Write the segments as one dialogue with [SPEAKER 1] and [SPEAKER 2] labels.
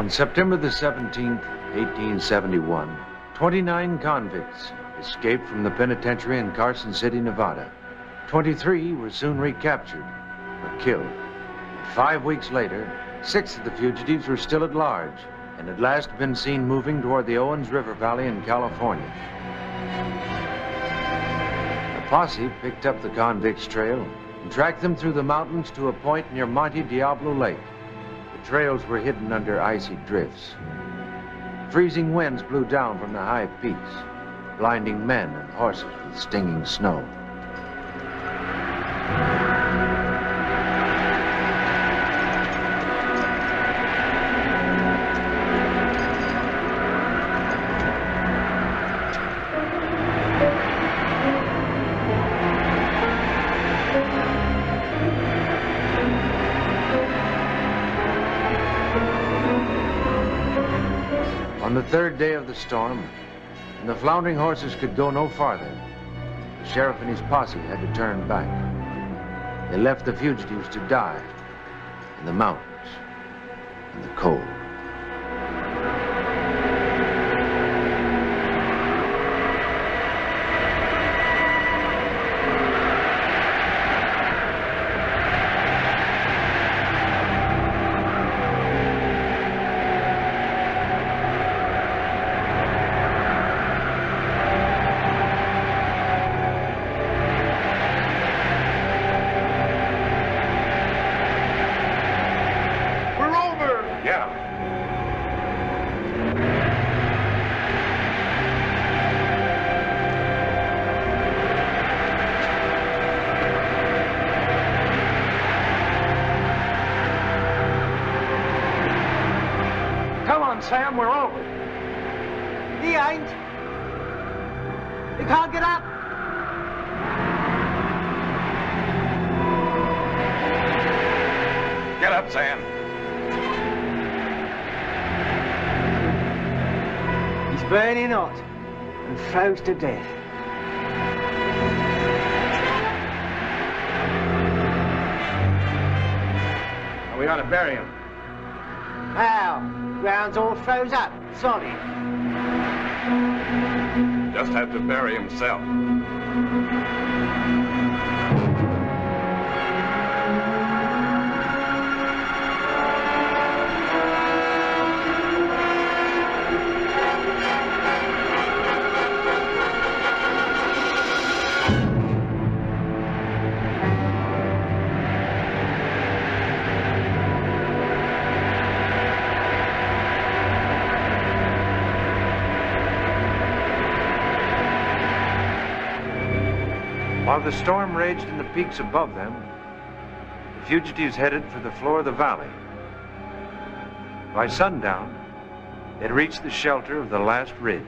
[SPEAKER 1] On September the 17th, 1871, 29 convicts escaped from the penitentiary in Carson City, Nevada. 23 were soon recaptured, but killed. 5 weeks later, 6 of the fugitives were still at large and had last been seen moving toward the Owens River Valley in California. The posse picked up the convicts' trail and tracked them through the mountains to a point near Monte Diablo Lake. The trails were hidden under icy drifts. Freezing winds blew down from the high peaks, blinding men and horses with stinging snow. On the third day of the storm, and the floundering horses could go no farther, the sheriff and his posse had to turn back. They left the fugitives to die in the mountains, in the cold.
[SPEAKER 2] Sam, we're over. He ain't. He can't get up.
[SPEAKER 3] Get up, Sam.
[SPEAKER 2] He's burning hot and froze to death.
[SPEAKER 3] We ought to bury him.
[SPEAKER 2] How? Ground's all froze up, solid.
[SPEAKER 3] Just have to bury himself.
[SPEAKER 1] While the storm raged in the peaks above them, the fugitives headed for the floor of the valley. By sundown, they'd reached the shelter of the last ridge.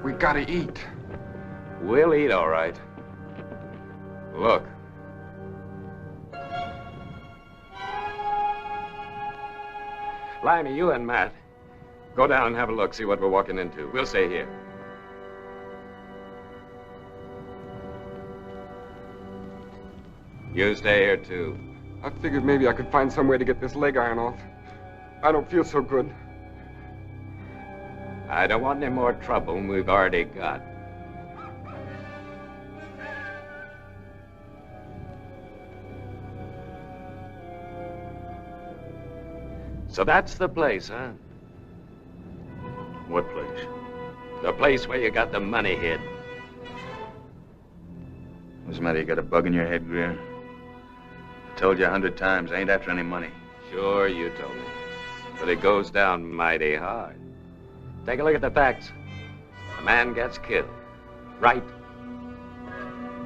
[SPEAKER 3] We gotta eat.
[SPEAKER 4] We'll eat, all right. Look. Limey, you and Matt, go down and have a look, see what we're walking into. We'll stay here. You stay here, too.
[SPEAKER 5] I figured maybe I could find some way to get this leg iron off. I don't feel so good.
[SPEAKER 4] I don't want any more trouble than we've already got. So that's the place, huh?
[SPEAKER 3] What place?
[SPEAKER 4] The place where you got the money hid.
[SPEAKER 3] What's the matter? You got a bug in your head, Greer? I told you 100 times, I ain't after any money.
[SPEAKER 4] Sure, you told me. But it goes down mighty hard. Take a look at the facts. A man gets killed. Right.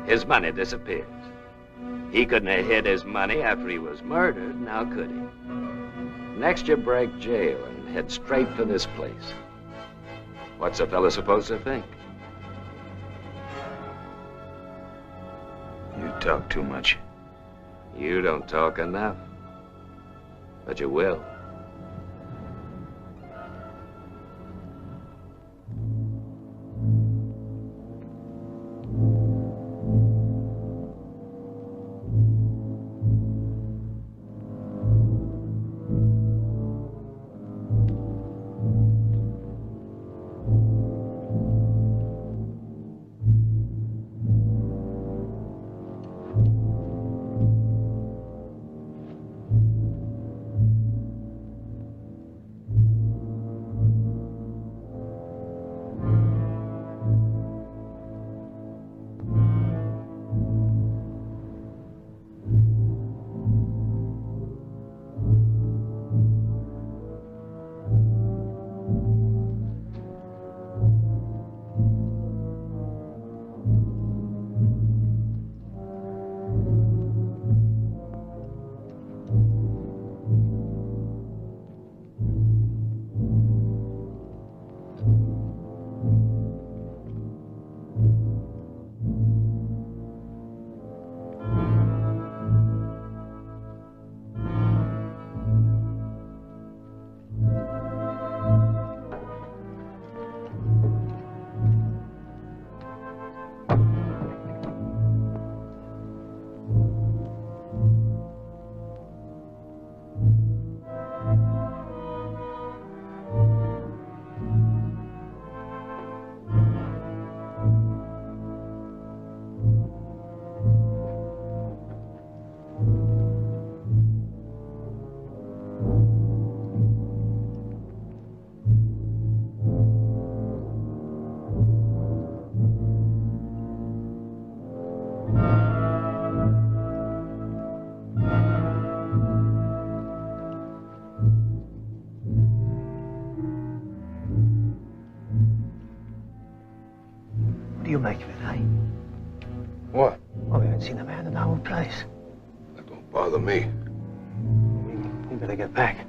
[SPEAKER 4] His money disappears. He couldn't have hid his money after he was murdered, now could he? Next you break jail and head straight for this place. What's a fella supposed to think?
[SPEAKER 3] You talk too much.
[SPEAKER 4] You don't talk enough. But you will.
[SPEAKER 2] You make of it, eh?
[SPEAKER 6] What?
[SPEAKER 2] Well, we haven't seen a man in the whole place.
[SPEAKER 6] That don't bother me.
[SPEAKER 2] We better get back.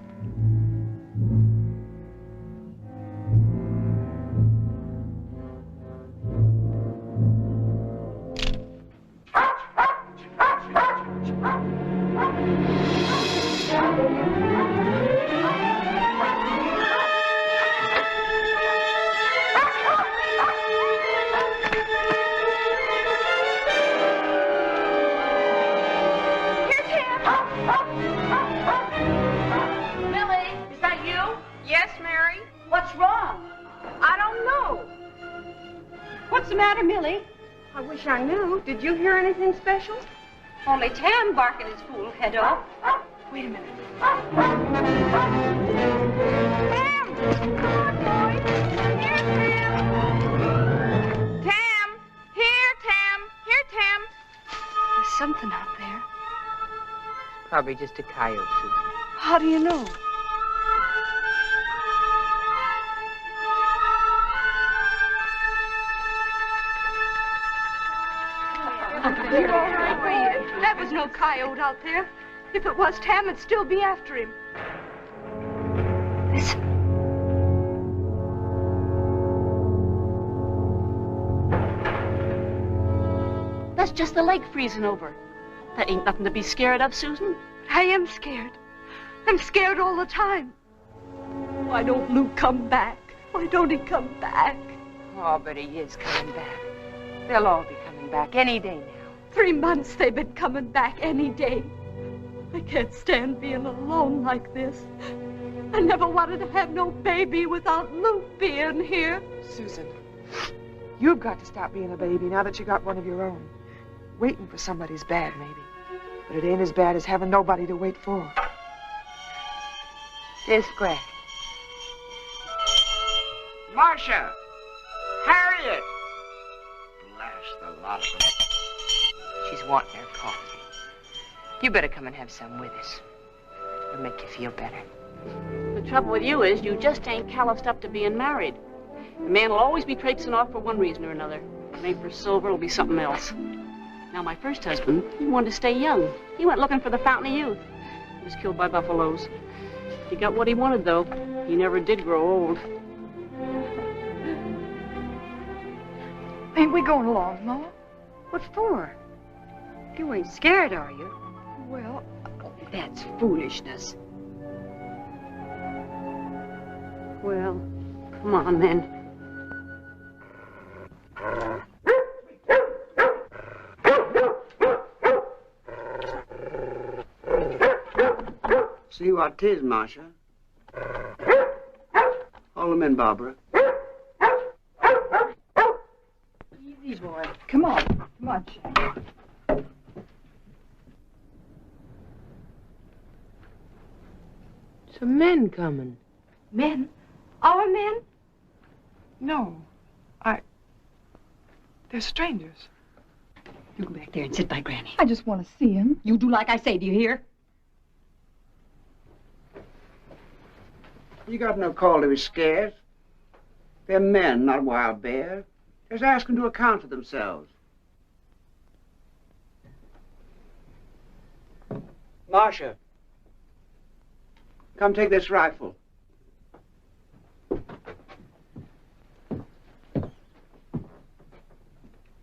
[SPEAKER 7] I knew. Did you hear anything special?
[SPEAKER 8] Only Tam barking his fool head off.
[SPEAKER 7] Wait a minute. Tam! Come on, boys. Here, Tam. Tam! Here, Tam. Here, Tam.
[SPEAKER 8] There's something out there.
[SPEAKER 9] Probably just a coyote, Susan.
[SPEAKER 8] How do you know? That was no coyote out there. If it was, Tam would still be after him. Listen. That's just the lake freezing over. That ain't nothing to be scared of, Susan. I am scared. I'm scared all the time. Why don't Luke come back? Why don't he come back?
[SPEAKER 9] Oh, but he is coming back. They'll all be coming back any day now.
[SPEAKER 8] 3 months they've been coming back any day. I can't stand being alone like this. I never wanted to have no baby without Luke being here.
[SPEAKER 10] Susan, you've got to stop being a baby now that you got one of your own. Waiting for somebody's bad, maybe. But it ain't as bad as having nobody to wait for.
[SPEAKER 9] This Greg.
[SPEAKER 11] Marcia! Harriet! Blast the lot of them.
[SPEAKER 9] She's wanting her coffee. You better come and have some with us. It'll make you feel better.
[SPEAKER 8] The trouble with you is you just ain't calloused up to being married. A man will always be traipsing off for one reason or another. If it ain't for silver, it'll be something else. Now, my first husband, he wanted to stay young. He went looking for the fountain of youth. He was killed by buffaloes. He got what he wanted, though. He never did grow old.
[SPEAKER 7] Ain't we going along, Ma?
[SPEAKER 9] What for? You ain't scared, are you?
[SPEAKER 7] Well,
[SPEAKER 9] That's foolishness.
[SPEAKER 8] Well, come on, then.
[SPEAKER 11] See what 'tis, Marcia. Hold them in, Barbara.
[SPEAKER 7] easy, boy. Come on. Come on, Jack.
[SPEAKER 9] Some men coming.
[SPEAKER 7] Men? Our men?
[SPEAKER 10] No. They're strangers.
[SPEAKER 9] You go back there and sit by Granny.
[SPEAKER 7] I just want to see him.
[SPEAKER 9] You do like I say, do you hear?
[SPEAKER 11] You got no call to be scared. They're men, not wild bears. Just ask them to account for themselves. Marcia, come take this rifle.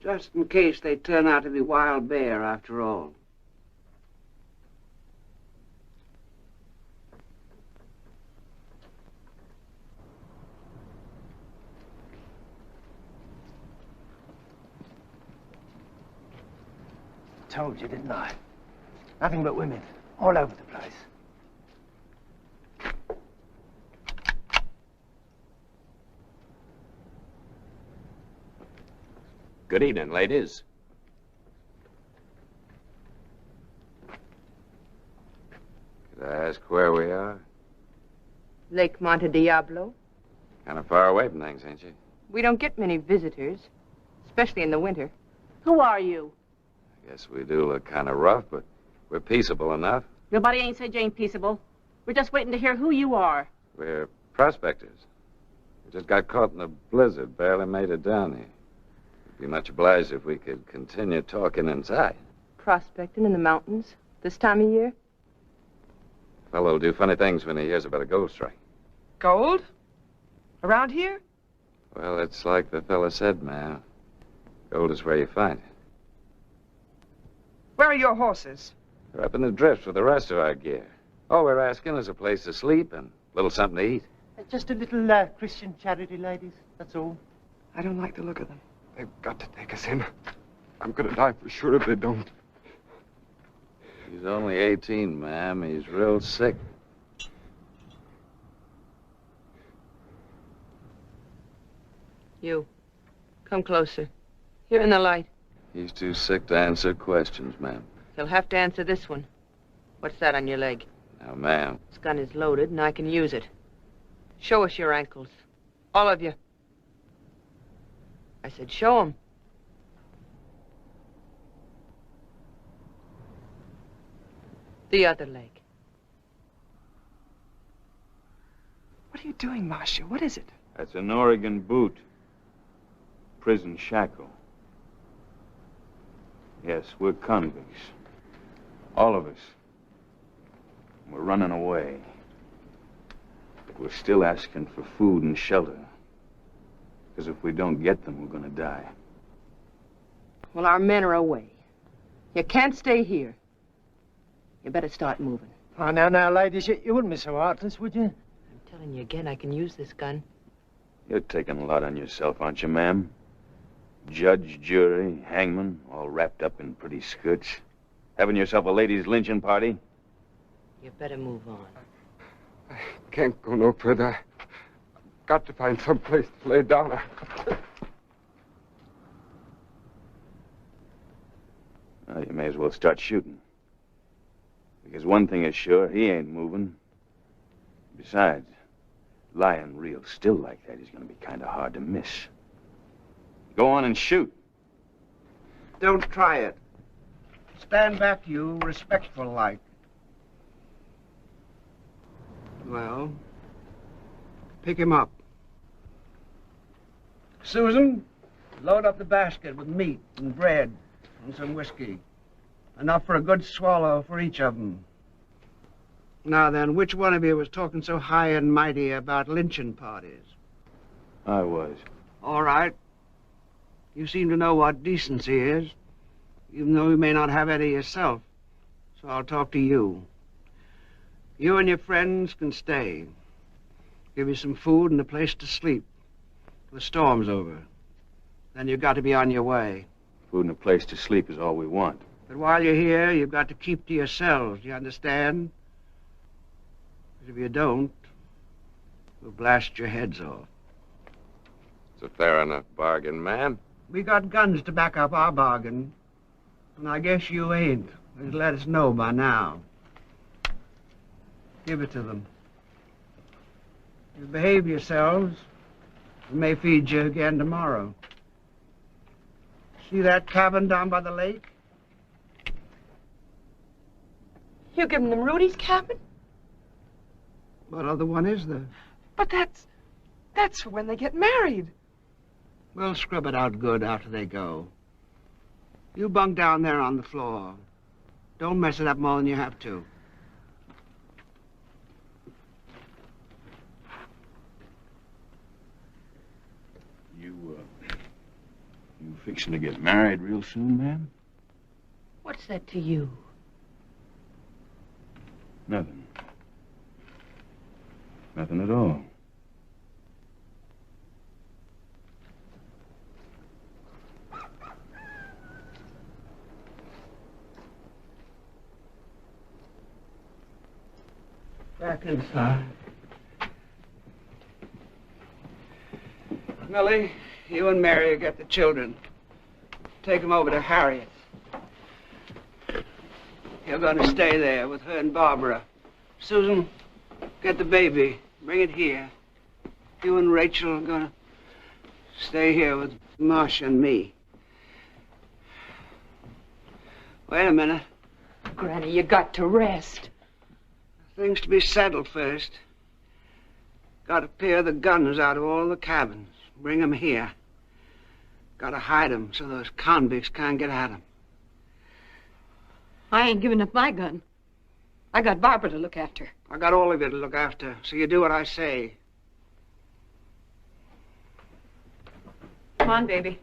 [SPEAKER 11] Just in case they turn out to be wild bear after all.
[SPEAKER 2] Told you, didn't I? Nothing but women, all over the place.
[SPEAKER 4] Good evening, ladies. Could I ask where we are?
[SPEAKER 9] Lake Monte Diablo.
[SPEAKER 4] Kind of far away from things, ain't you?
[SPEAKER 9] We don't get many visitors, especially in the winter.
[SPEAKER 8] Who are you?
[SPEAKER 4] I guess we do look kind of rough, but we're peaceable enough.
[SPEAKER 8] Nobody ain't said you ain't peaceable. We're just waiting to hear who you are.
[SPEAKER 4] We're prospectors. We just got caught in a blizzard, barely made it down here. We'd be much obliged if we could continue talking inside.
[SPEAKER 9] Prospecting in the mountains this time of year?
[SPEAKER 4] Fellow will do funny things when he hears about a gold strike.
[SPEAKER 10] Gold? Around here?
[SPEAKER 4] Well, it's like the fella said, ma'am. Gold is where you find it.
[SPEAKER 10] Where are your horses?
[SPEAKER 4] They're up in the drifts with the rest of our gear. All we're asking is a place to sleep and a little something to eat.
[SPEAKER 2] Just a little Christian charity, ladies, that's all.
[SPEAKER 10] I don't like the look of them.
[SPEAKER 5] They've got to take us in. I'm gonna die for sure if they don't.
[SPEAKER 4] He's only 18, ma'am. He's real sick.
[SPEAKER 9] You. Come closer. Here in the light.
[SPEAKER 4] He's too sick to answer questions, ma'am.
[SPEAKER 9] He'll have to answer this one. What's that on your leg?
[SPEAKER 4] Now, ma'am.
[SPEAKER 9] This gun is loaded, and I can use it. Show us your ankles. All of you. I said show 'em. The other leg.
[SPEAKER 10] What are you doing, Marcia? What is it?
[SPEAKER 3] That's an Oregon boot. Prison shackle. Yes, we're convicts. All of us. We're running away. But we're still asking for food and shelter. Because if we don't get them, we're gonna die.
[SPEAKER 9] Well, our men are away. You can't stay here. You better start moving.
[SPEAKER 2] Oh, now, ladies, you wouldn't be so heartless, would you?
[SPEAKER 9] I'm telling you again, I can use this gun.
[SPEAKER 3] You're taking a lot on yourself, aren't you, ma'am? Judge, jury, hangman, all wrapped up in pretty skirts. Having yourself a ladies' lynching party?
[SPEAKER 9] You better move on.
[SPEAKER 5] I can't go no further. I've got to find some place to lay down.
[SPEAKER 3] Well, you may as well start shooting. Because one thing is sure, he ain't moving. Besides, lying real still like that is gonna be kind of hard to miss. Go on and shoot.
[SPEAKER 11] Don't try it. Stand back, you, respectful like. Well, pick him up. Susan, load up the basket with meat and bread. and some whiskey. Enough for a good swallow for each of them. Now then, which one of you was talking so high and mighty about lynching parties?
[SPEAKER 3] I was.
[SPEAKER 11] All right. You seem to know what decency is, even though you may not have any yourself. So I'll talk to you. You and your friends can stay. Give you some food and a place to sleep. The storm's over. Then you've got to be on your way.
[SPEAKER 3] Food and a place to sleep is all we want.
[SPEAKER 11] But while you're here, you've got to keep to yourselves, you understand? Because if you don't, we'll blast your heads off.
[SPEAKER 6] It's a fair enough bargain, man.
[SPEAKER 11] We got guns to back up our bargain. And I guess you ain't. They'd let us know by now. Give it to them. If you behave yourselves, we may feed you again tomorrow. See that cabin down by the lake?
[SPEAKER 10] You giving them Rudy's cabin?
[SPEAKER 11] What other one is there?
[SPEAKER 10] But that's for when they get married.
[SPEAKER 11] We'll scrub it out good after they go. You bunk down there on the floor. Don't mess it up more than you have to.
[SPEAKER 3] You fixing to get married real soon, ma'am?
[SPEAKER 9] What's that to you?
[SPEAKER 3] Nothing. Nothing at all.
[SPEAKER 11] Back inside. Millie, you and Mary get the children. Take them over to Harriet. You're going to stay there with her and Barbara. Susan, get the baby. Bring it here. You and Rachel are going to stay here with Marcia and me. Wait a minute.
[SPEAKER 9] Granny, you got to rest.
[SPEAKER 11] Things to be settled first. Got to clear the guns out of all the cabins. Bring them here. Got to hide them so those convicts can't get at them.
[SPEAKER 7] I ain't giving up my gun. I got Barbara to look after.
[SPEAKER 11] I got all of you to look after, so you do what I say.
[SPEAKER 10] Come on, baby.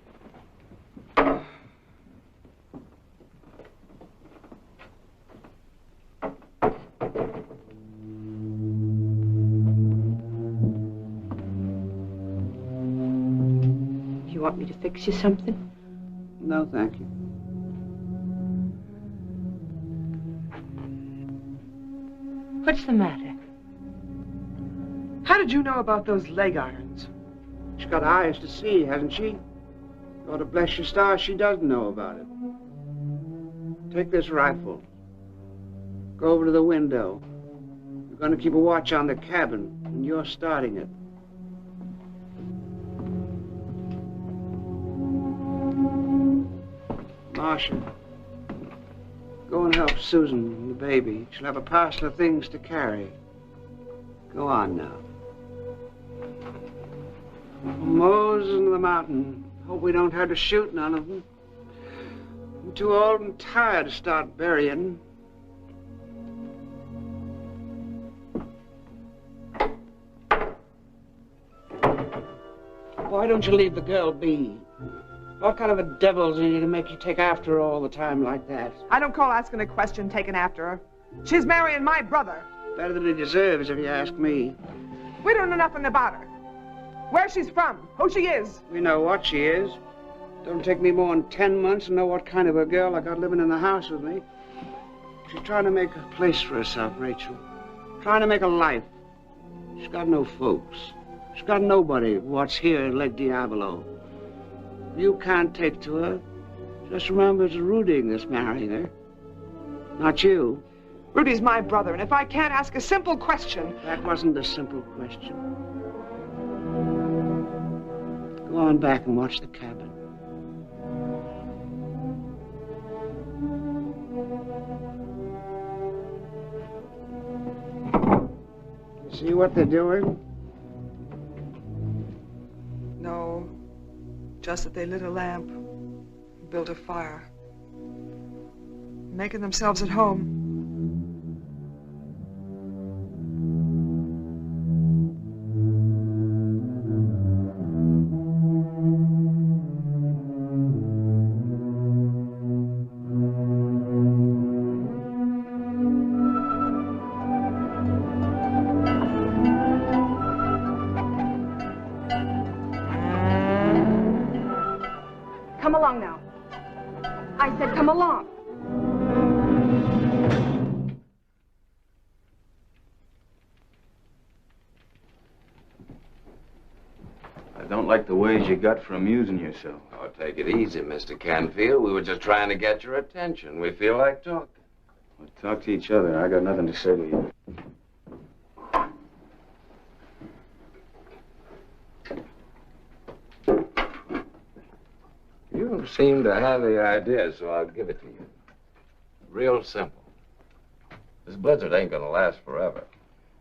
[SPEAKER 9] You want me to fix you something?
[SPEAKER 11] No, thank you.
[SPEAKER 9] What's the matter?
[SPEAKER 10] How did you know about those leg irons?
[SPEAKER 11] She's got eyes to see, hasn't she? Ought to bless your stars she doesn't know about it. Take this rifle. Go over to the window. You're going to keep a watch on the cabin, and you're starting it. Marcia, go and help Susan and the baby. She'll have a parcel of things to carry. Go on now. Moses in the mountain. Hope we don't have to shoot none of them. I'm too old and tired to start burying. Why don't you leave the girl be? What kind of a devil's in you to make you take after her all the time like that?
[SPEAKER 10] I don't call asking a question taken after her. She's marrying my brother.
[SPEAKER 11] Better than he deserves, if you ask me.
[SPEAKER 10] We don't know nothing about her. Where she's from, who she is.
[SPEAKER 11] We know what she is. Don't take me more than 10 months to know what kind of a girl I got living in the house with me. She's trying to make a place for herself, Rachel. Trying to make a life. She's got no folks. She's got nobody what's here in Lake Diablo. You can't take to her. Just remember it's Rudy that's marrying her. Not you.
[SPEAKER 10] Rudy's my brother, and if I can't ask a simple question...
[SPEAKER 11] That wasn't a simple question. Go on back and watch the cabin. You see what they're doing?
[SPEAKER 10] No, just that they lit a lamp, built a fire. making themselves at home.
[SPEAKER 7] Come along now. I said come along.
[SPEAKER 3] I don't like the ways you got for amusing yourself.
[SPEAKER 4] Oh, take it easy, Mr. Canfield. We were just trying to get your attention. We feel like talking.
[SPEAKER 3] Well, talk to each other. I got nothing to say to you.
[SPEAKER 4] You seem to have the idea, so I'll give it to you. Real simple. This blizzard ain't gonna last forever.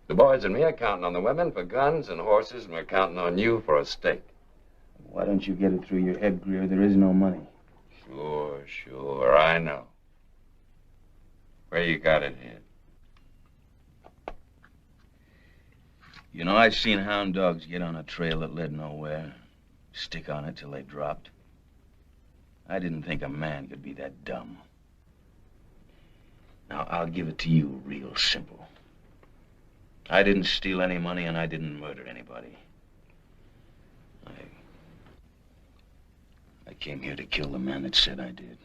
[SPEAKER 4] The boys and me are counting on the women for guns and horses, and we're counting on you for a steak.
[SPEAKER 3] Why don't you get it through your head, Greer? There is no money.
[SPEAKER 4] Sure, I know. Where you got it hid?
[SPEAKER 3] You know, I've seen hound dogs get on a trail that led nowhere, stick on it till they dropped. I didn't think a man could be that dumb. Now, I'll give it to you real simple. I didn't steal any money and I didn't murder anybody. I came here to kill the man that said I did.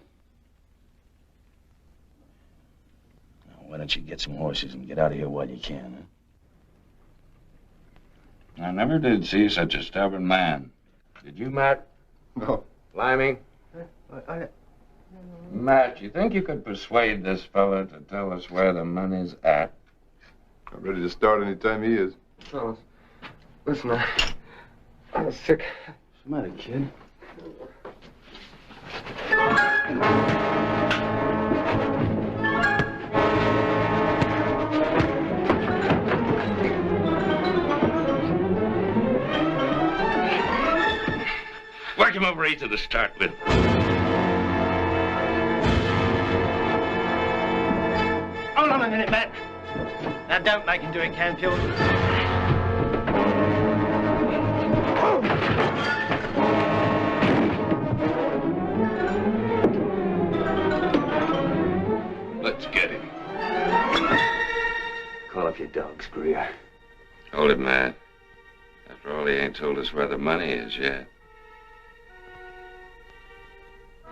[SPEAKER 3] Now, why don't you get some horses and get out of here while you can, huh?
[SPEAKER 4] I never did see such a stubborn man. Did you, Matt?
[SPEAKER 5] No.
[SPEAKER 4] Liming? Matt, you think you could persuade this fella to tell us where the money's at?
[SPEAKER 5] I'm ready to start any time he is. Fellas, listen, I'm sick.
[SPEAKER 3] What's the matter, kid?
[SPEAKER 6] Work him over 8 to start with.
[SPEAKER 2] Hold on a minute, Matt. Now, don't make him do it, Canfield.
[SPEAKER 6] Let's get him.
[SPEAKER 3] Call up your dogs, Greer.
[SPEAKER 4] Hold it, Matt. After all, he ain't told us where the money is yet.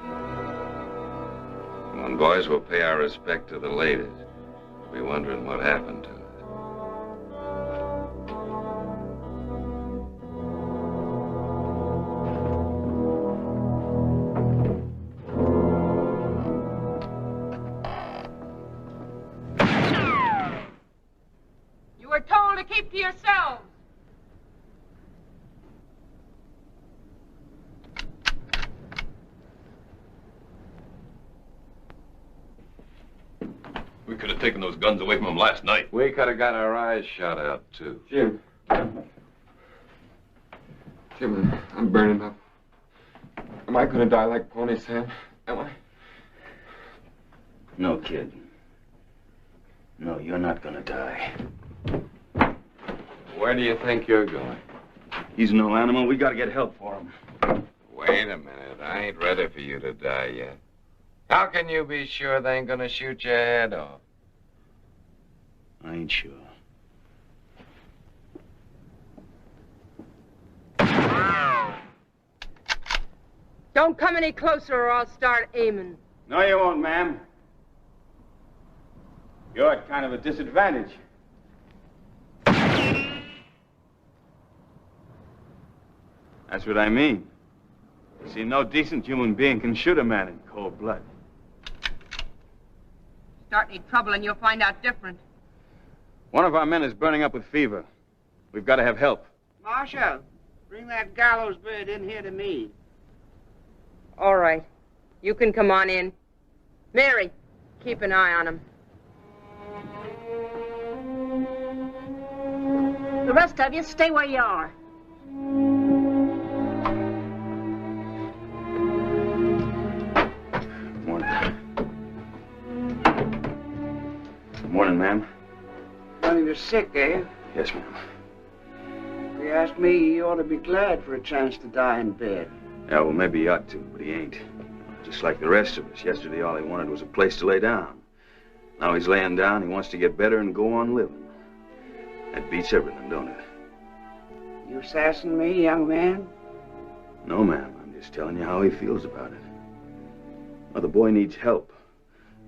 [SPEAKER 4] Come on, boys, we'll pay our respect to the ladies. We'll be wondering what happened to us.
[SPEAKER 9] You were told to keep to yourselves.
[SPEAKER 6] We could have taken those guns away from him last night.
[SPEAKER 4] We could have got our eyes shot out, too.
[SPEAKER 5] Jim, I'm burning up. Am I gonna die like Pony Sam? Am I?
[SPEAKER 3] No, kid. No, you're not gonna die.
[SPEAKER 4] Where do you think you're going?
[SPEAKER 3] He's no animal. We gotta get help for him.
[SPEAKER 4] Wait a minute. I ain't ready for you to die yet. How can you be sure they ain't gonna shoot your head off?
[SPEAKER 3] I ain't sure.
[SPEAKER 9] Don't come any closer or I'll start aiming.
[SPEAKER 3] No, you won't, ma'am. You're at kind of a disadvantage. That's what I mean. See, no decent human being can shoot a man in cold blood.
[SPEAKER 9] Start any trouble and you'll find out different.
[SPEAKER 3] One of our men is burning up with fever. We've got to have help.
[SPEAKER 11] Marshal, bring that gallows bird in here to me.
[SPEAKER 9] All right. You can come on in. Mary, keep an eye on him.
[SPEAKER 8] The rest of you, stay where you are.
[SPEAKER 3] doing, ma'am?
[SPEAKER 11] Running you're sick, eh?
[SPEAKER 3] Yes, ma'am.
[SPEAKER 11] If you ask me, he ought to be glad for a chance to die in bed.
[SPEAKER 3] Yeah, well, maybe he ought to, but he ain't. Just like the rest of us. Yesterday, all he wanted was a place to lay down. Now he's laying down, he wants to get better and go on living. That beats everything, don't it?
[SPEAKER 11] You sassing me, young man?
[SPEAKER 3] No, ma'am. I'm just telling you how he feels about it. Well, the boy needs help.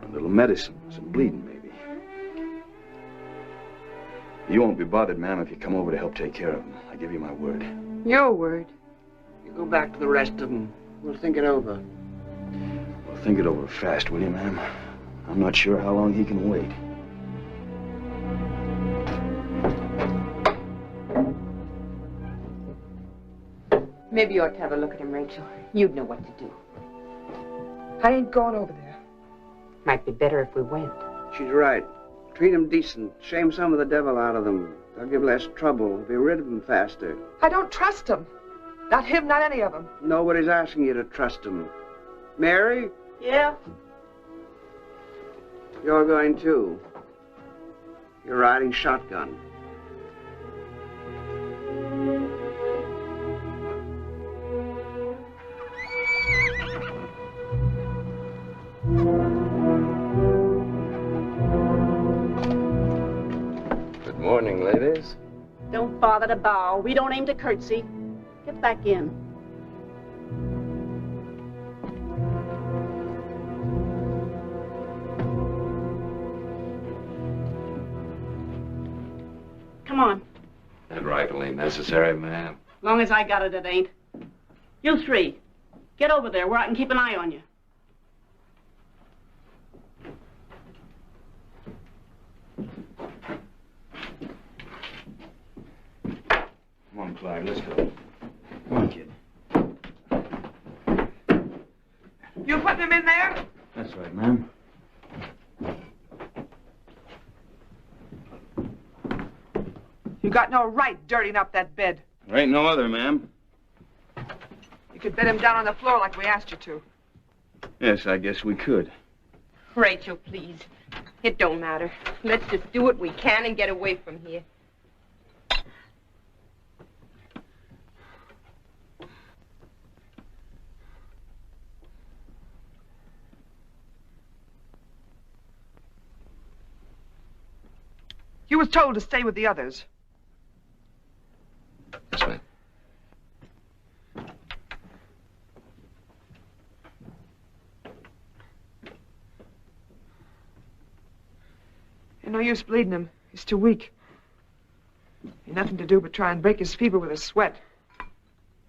[SPEAKER 3] A little medicine, some bleeding, maybe. You won't be bothered, ma'am, if you come over to help take care of him. I give you my word.
[SPEAKER 10] Your word?
[SPEAKER 11] You go back to the rest of them. We'll think it over.
[SPEAKER 3] Well, think it over fast, will you, ma'am? I'm not sure how long he can wait.
[SPEAKER 9] Maybe you ought to have a look at him, Rachel. You'd know what to do.
[SPEAKER 10] I ain't going over there.
[SPEAKER 9] Might be better if we went.
[SPEAKER 11] She's right. Treat them decent. Shame some of the devil out of them. They'll give less trouble. Be rid of them faster.
[SPEAKER 10] I don't trust him. Not him, not any of them.
[SPEAKER 11] Nobody's asking you to trust them. Mary?
[SPEAKER 8] Yeah?
[SPEAKER 11] You're going too. You're riding shotgun.
[SPEAKER 4] Good morning, ladies.
[SPEAKER 8] Don't bother to bow. We don't aim to curtsy. Get back in. Come on.
[SPEAKER 4] That rifle ain't necessary, ma'am.
[SPEAKER 8] Long as I got it, it ain't. You three, get over there where I can keep an eye on you.
[SPEAKER 3] Come on, Clyde, let's go. Come on, kid.
[SPEAKER 10] You putting him in there?
[SPEAKER 3] That's right, ma'am.
[SPEAKER 10] You got no right dirtying up that bed.
[SPEAKER 3] There ain't no other, ma'am.
[SPEAKER 10] You could bed him down on the floor like we asked you to.
[SPEAKER 3] Yes, I guess we could.
[SPEAKER 9] Rachel, please. It don't matter. Let's just do what we can and get away from here.
[SPEAKER 10] You was told to stay with the others.
[SPEAKER 4] Yes, ma'am.
[SPEAKER 10] Ain't no use bleeding him. He's too weak. Ain't nothing to do but try and break his fever with a sweat.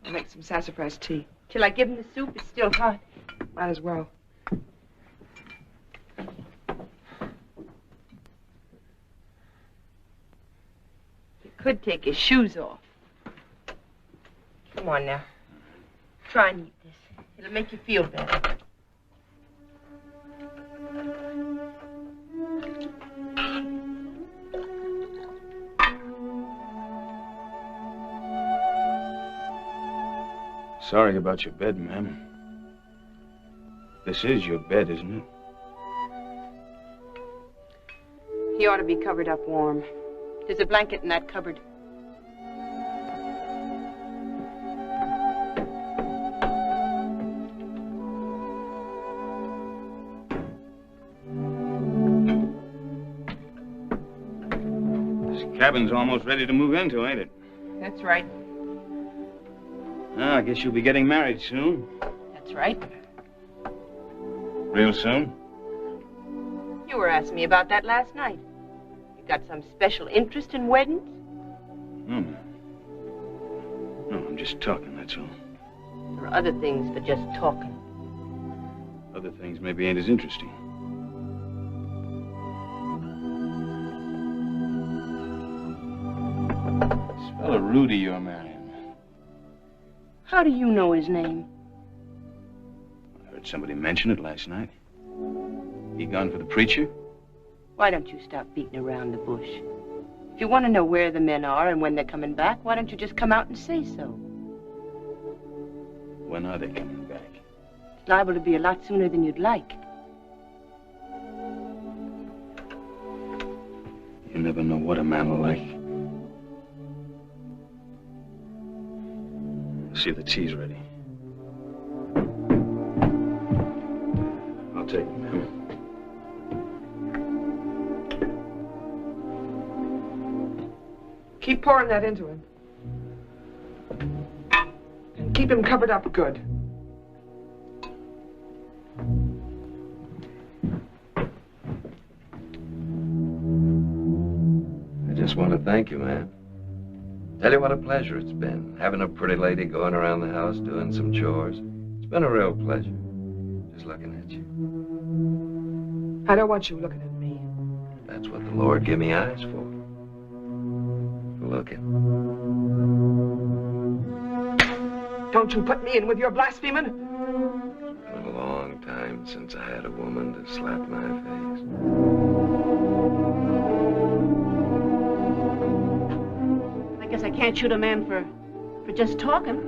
[SPEAKER 10] I'll make some sassafras tea.
[SPEAKER 9] Till I give him the soup, it's still hot.
[SPEAKER 10] Might as well.
[SPEAKER 9] Could take his shoes off. Come on now. Try and eat this. It'll make you feel better.
[SPEAKER 3] Sorry about your bed, ma'am. This is your bed, isn't it?
[SPEAKER 9] He ought to be covered up warm. There's a blanket in that cupboard.
[SPEAKER 3] This cabin's almost ready to move into, ain't it?
[SPEAKER 9] That's right.
[SPEAKER 3] Well, I guess you'll be getting married soon.
[SPEAKER 9] That's right.
[SPEAKER 3] Real soon?
[SPEAKER 9] You were asking me about that last night. You got some special interest in weddings?
[SPEAKER 3] No, ma'am. No, I'm just talking, that's all.
[SPEAKER 9] There are other things but just talking.
[SPEAKER 3] Other things maybe ain't as interesting. This fella Rudy you're marrying.
[SPEAKER 9] How do you know his name?
[SPEAKER 3] I heard somebody mention it last night. He gone for the preacher?
[SPEAKER 9] Why don't you stop beating around the bush? If you want to know where the men are and when they're coming back, why don't you just come out and say so?
[SPEAKER 3] When are they coming back?
[SPEAKER 9] It's liable to be a lot sooner than you'd like.
[SPEAKER 3] never know what a man will like. See if the tea's ready. I'll take it, ma'am.
[SPEAKER 10] Keep pouring that into him. And keep him covered up good.
[SPEAKER 4] I just want to thank you, man. Tell you what a pleasure it's been, having a pretty lady going around the house doing some chores. It's been a real pleasure, just looking at you.
[SPEAKER 10] I don't want you looking at me.
[SPEAKER 4] That's what the Lord gave me eyes for looking.
[SPEAKER 10] Don't you put me in with your blaspheming?
[SPEAKER 4] It's been a long time since I had a woman to slap my face.
[SPEAKER 8] I guess I can't shoot a man for just talking.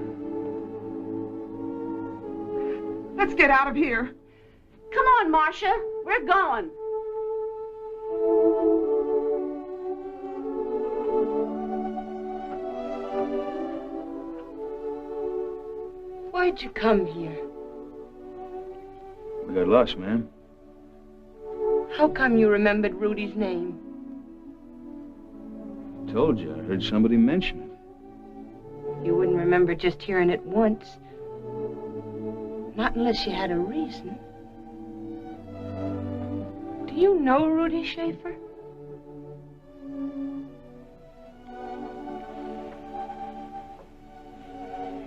[SPEAKER 10] Let's get out of here.
[SPEAKER 8] Come on, Marcia. We're going.
[SPEAKER 9] Why'd you come here?
[SPEAKER 3] We got lost, ma'am.
[SPEAKER 9] How come you remembered Rudy's name?
[SPEAKER 3] I told you, I heard somebody mention it.
[SPEAKER 9] You wouldn't remember just hearing it once. Not unless you had a reason. Do you know Rudy Schaefer?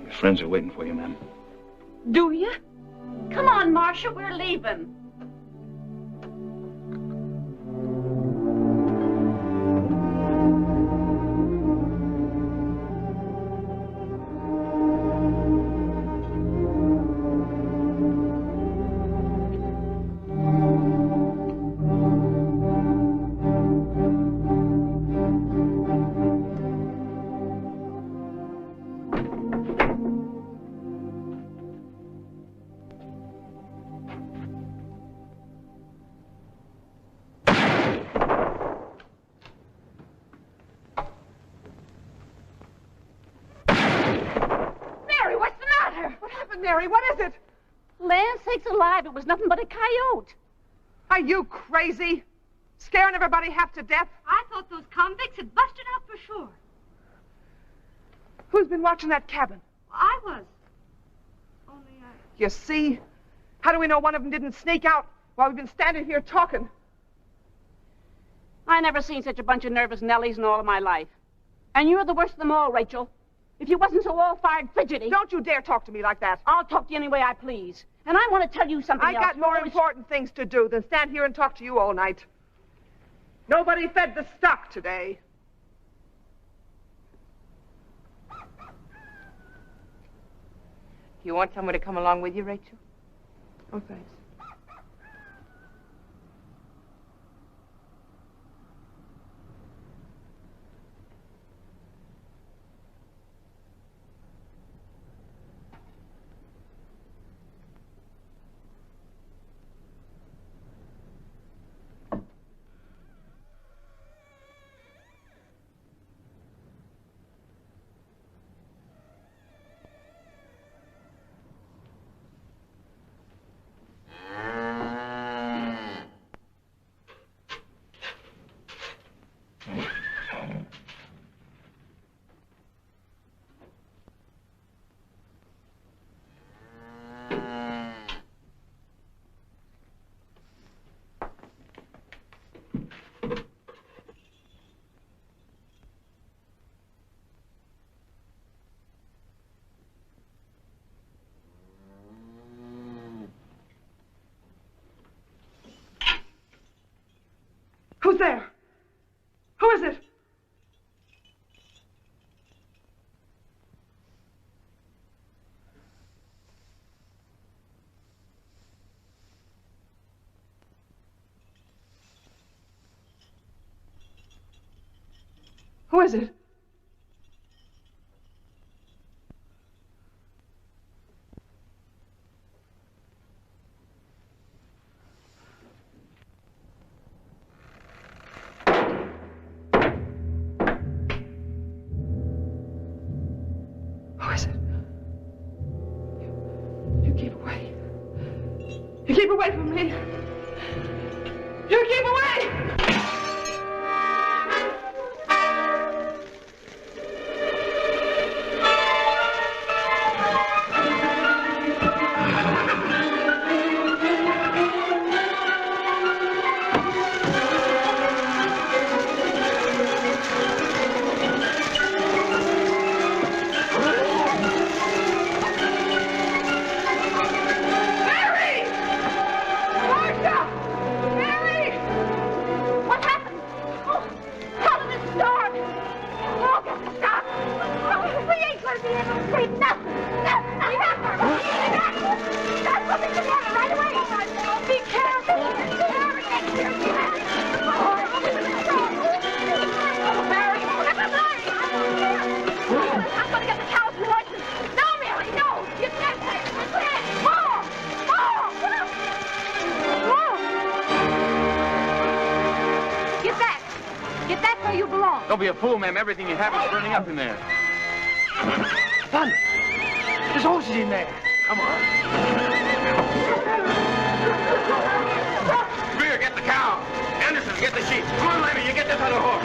[SPEAKER 3] Your friends are waiting for you, ma'am.
[SPEAKER 8] Do you? Come on, Marcia, we're leaving.
[SPEAKER 10] Mary, what is it?
[SPEAKER 8] Land sakes alive, it was nothing but a coyote.
[SPEAKER 10] Are you crazy? Scaring everybody half to death?
[SPEAKER 7] I thought those convicts had busted out for sure.
[SPEAKER 10] Who's been watching that cabin?
[SPEAKER 7] I was. Only I...
[SPEAKER 10] You see? How do we know one of them didn't sneak out while we've been standing here talking?
[SPEAKER 8] I never seen such a bunch of nervous Nellies in all of my life. And you're the worst of them all, Rachel. If you wasn't so all-fired fidgety...
[SPEAKER 10] Don't you dare talk to me like that.
[SPEAKER 8] I'll talk to you any way I please. And I want to tell you something else.
[SPEAKER 10] I got more important things to do than stand here and talk to you all night. Nobody fed the stock today.
[SPEAKER 9] You want someone to come along with you, Rachel?
[SPEAKER 10] Oh, thanks. Who's there? Who is it? Who is it? You keep away from me. You keep away!
[SPEAKER 3] Don't be a fool, ma'am. Everything you have is burning up in there.
[SPEAKER 2] Thunder! There's horses in there.
[SPEAKER 3] Come on. Greer, get the cow. Anderson, get the sheep. Come on, Lemmy, you get this other horse.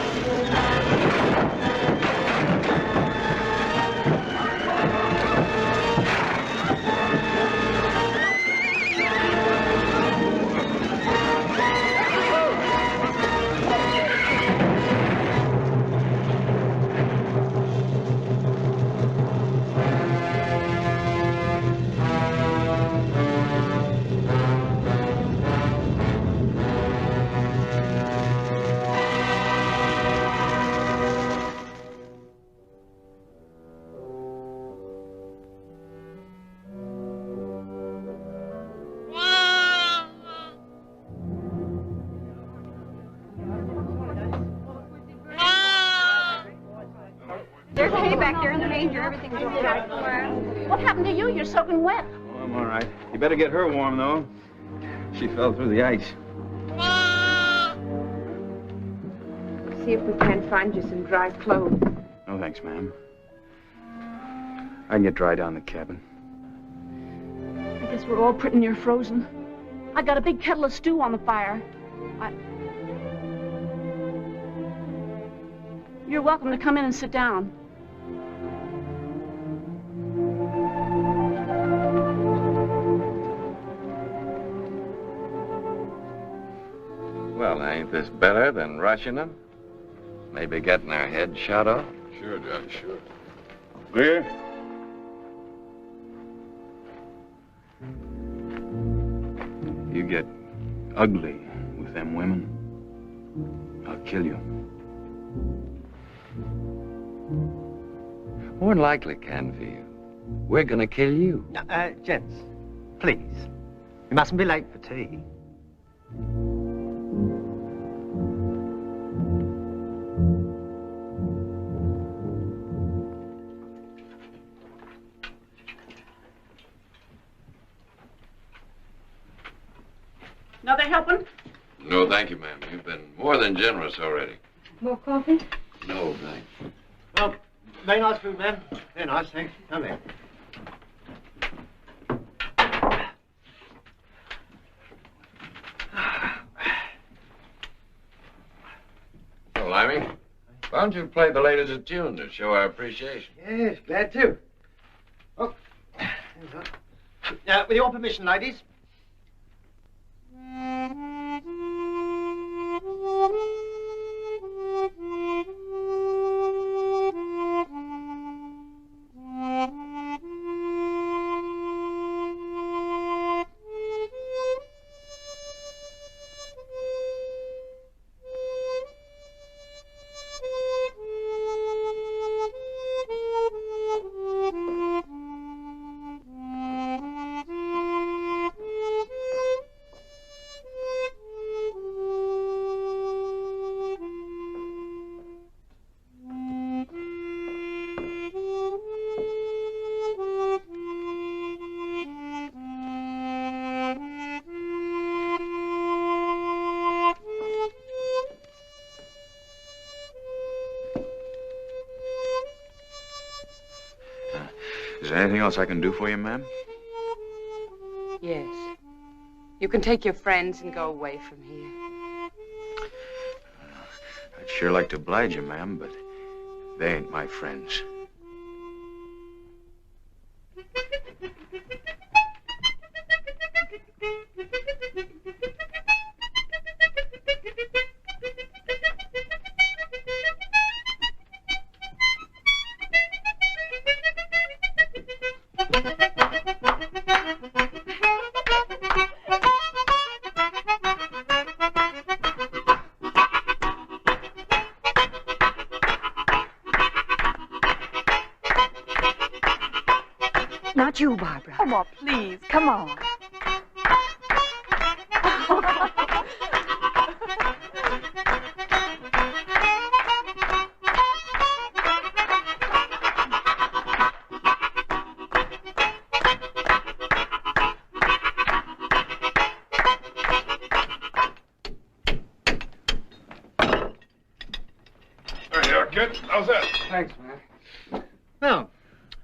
[SPEAKER 8] There's hay back there in the manger. Everything's all right. What happened to you? You're soaking wet.
[SPEAKER 3] Oh, I'm all right. You better get her warm, though. She fell through the ice.
[SPEAKER 10] See if we can find you some dry clothes.
[SPEAKER 3] No, thanks, ma'am. I can get dry down the cabin.
[SPEAKER 8] I guess we're all pretty near frozen. I got a big kettle of stew on the fire. You're welcome to come in and sit down.
[SPEAKER 4] Well, ain't this better than rushing them? Maybe getting our heads shot off?
[SPEAKER 6] Sure, Judge, sure.
[SPEAKER 3] Greer? You get ugly with them women, I'll kill you.
[SPEAKER 4] More than likely, Canfield. We're gonna kill you.
[SPEAKER 2] Gents, please. You mustn't be late for tea.
[SPEAKER 8] Another helping?
[SPEAKER 6] No, thank you, ma'am. You've been more than generous already.
[SPEAKER 10] More coffee?
[SPEAKER 6] No, thanks.
[SPEAKER 2] Well, very nice food, ma'am. Very nice, thanks. Come in.
[SPEAKER 4] So, Limey, why don't you play the ladies a tune to show our appreciation?
[SPEAKER 2] Yes, glad to. Oh, with your permission, ladies.
[SPEAKER 3] Is there anything else I can do for you, ma'am?
[SPEAKER 9] Yes. You can take your friends and go away from here.
[SPEAKER 3] I'd sure like to oblige you, ma'am, but they ain't my friends.
[SPEAKER 7] Not you, Barbara. Come on, please. Come on.
[SPEAKER 6] There you are, kid. How's that?
[SPEAKER 2] Thanks, man.
[SPEAKER 12] Well,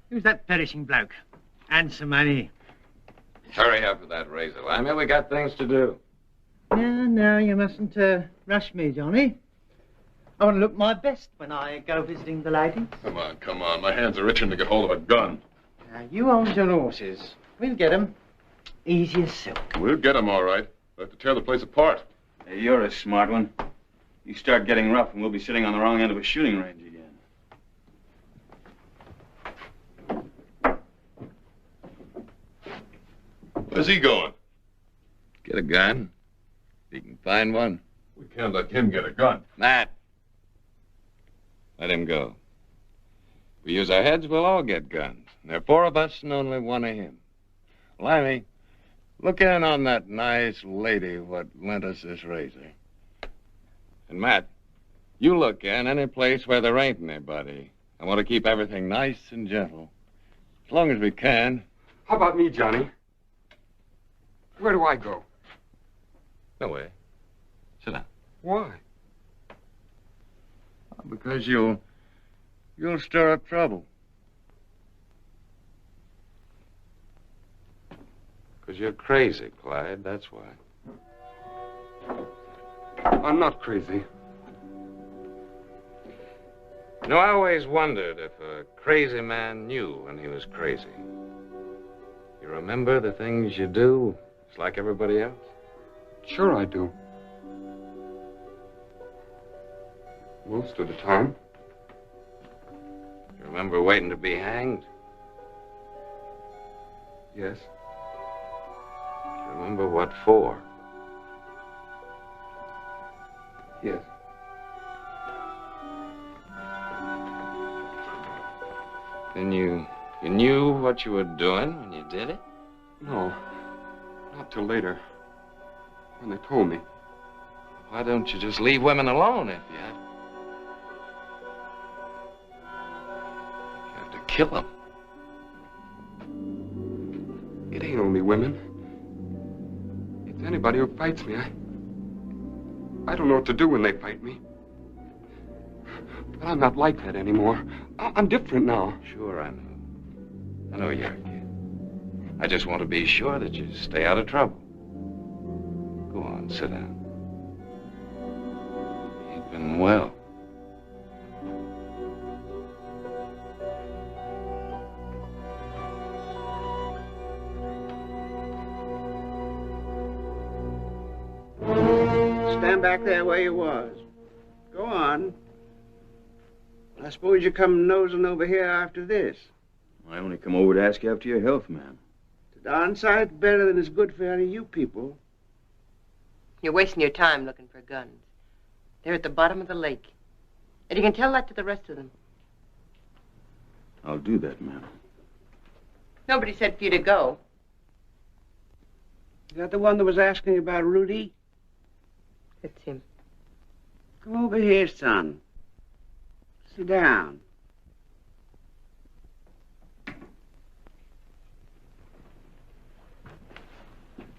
[SPEAKER 12] who's that perishing bloke? And some money.
[SPEAKER 4] Hurry up with that razor, Lammy. We got things to do.
[SPEAKER 12] No, you mustn't rush me, Johnny. I want to look my best when I go visiting the ladies.
[SPEAKER 6] Come on. My hands are itching to get hold of a gun.
[SPEAKER 12] Now, you hold your horses. We'll get 'em. Easy as silk.
[SPEAKER 6] We'll get 'em all right. We'll have to tear the place apart.
[SPEAKER 3] Hey, you're a smart one. You start getting rough and we'll be sitting on the wrong end of a shooting range again.
[SPEAKER 6] Where's he going?
[SPEAKER 4] Get a gun. If you can find one.
[SPEAKER 6] We can't let him get a gun.
[SPEAKER 4] Matt. Let him go. If we use our heads, we'll all get guns. There are 4 of us and only 1 of him. Lammy, look in on that nice lady what lent us this razor. And Matt, you look in any place where there ain't anybody. I want to keep everything nice and gentle. As long as we can.
[SPEAKER 5] How about me, Johnny? Where do I go?
[SPEAKER 4] No way. Sit down.
[SPEAKER 5] Why?
[SPEAKER 4] Because you'll stir up trouble. Because you're crazy, Clyde, that's why.
[SPEAKER 5] I'm not crazy.
[SPEAKER 4] You know, I always wondered if a crazy man knew when he was crazy. You remember the things you do, just like everybody else?
[SPEAKER 5] Sure I do. Most of the time.
[SPEAKER 4] You remember waiting to be hanged?
[SPEAKER 5] Yes.
[SPEAKER 4] You remember what for?
[SPEAKER 5] Yes.
[SPEAKER 4] Then you knew what you were doing when you did it?
[SPEAKER 5] No. Not till later. When they told me.
[SPEAKER 4] Why don't you just leave women alone if you have to? You have to kill them.
[SPEAKER 5] It ain't only women. It's anybody who fights me. I don't know what to do when they fight me. But I'm not like that anymore. I'm different now.
[SPEAKER 4] Sure, I know. I know you're a kid. I just want to be sure that you stay out of trouble. Go on, sit down. You've been well.
[SPEAKER 11] Stand back there where you was. Go on. I suppose you come nosing over here after this.
[SPEAKER 3] I only come over to ask you after your health, ma'am.
[SPEAKER 11] The darn sight better than it's good for any of you people.
[SPEAKER 9] You're wasting your time looking for guns. They're at the bottom of the lake. And you can tell that to the rest of them.
[SPEAKER 3] I'll do that, ma'am.
[SPEAKER 9] Nobody said for you to go.
[SPEAKER 11] Is that the one that was asking about Rudy?
[SPEAKER 9] It's him.
[SPEAKER 11] Come over here, son. Sit down.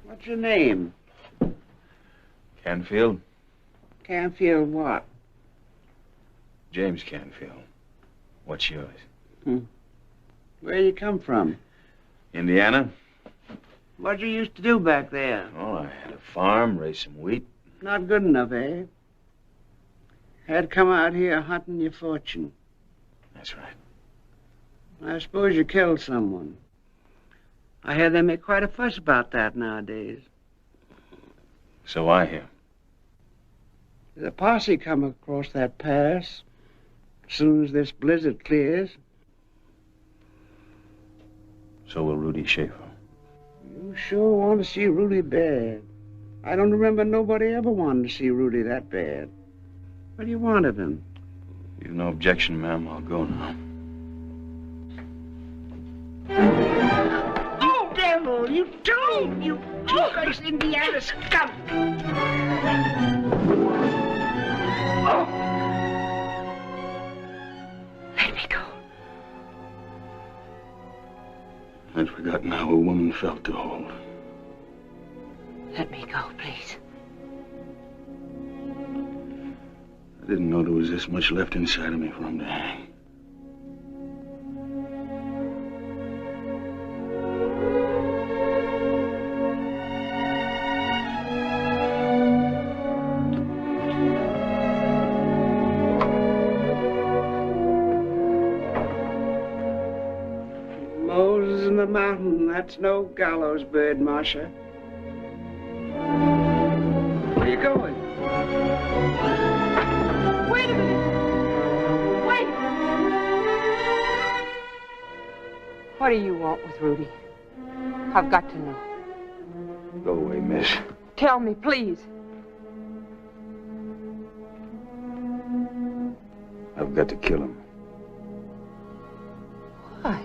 [SPEAKER 11] What's your name?
[SPEAKER 3] Canfield?
[SPEAKER 11] Canfield what?
[SPEAKER 3] James Canfield. What's yours?
[SPEAKER 11] Where you come from?
[SPEAKER 3] Indiana.
[SPEAKER 11] What'd you used to do back there?
[SPEAKER 3] Oh, I had a farm, raised some wheat.
[SPEAKER 11] Not good enough, eh? Had come out here hunting your fortune.
[SPEAKER 3] That's right.
[SPEAKER 11] I suppose you killed someone. I hear they make quite a fuss about that nowadays.
[SPEAKER 3] So I hear.
[SPEAKER 11] There's a posse come across that pass as soon as this blizzard clears.
[SPEAKER 3] So will Rudy Schaefer.
[SPEAKER 11] You sure want to see Rudy bad. I don't remember nobody ever wanted to see Rudy that bad. What do you want of him?
[SPEAKER 3] You've no objection, ma'am. I'll go now.
[SPEAKER 11] You devil! You toad! You two-faced Indiana skunk!
[SPEAKER 9] Let me go.
[SPEAKER 3] I'd forgotten how a woman felt to hold.
[SPEAKER 9] Let me go, please.
[SPEAKER 3] I didn't know there was this much left inside of me for him to hang.
[SPEAKER 11] Moses in the mountain, that's no gallows bird, Marcia. Where are you going?
[SPEAKER 7] Wait a minute. Wait.
[SPEAKER 9] What do you want with Rudy? I've got to know.
[SPEAKER 3] Go away, miss.
[SPEAKER 9] Tell me, please.
[SPEAKER 3] I've got to kill him.
[SPEAKER 9] Why?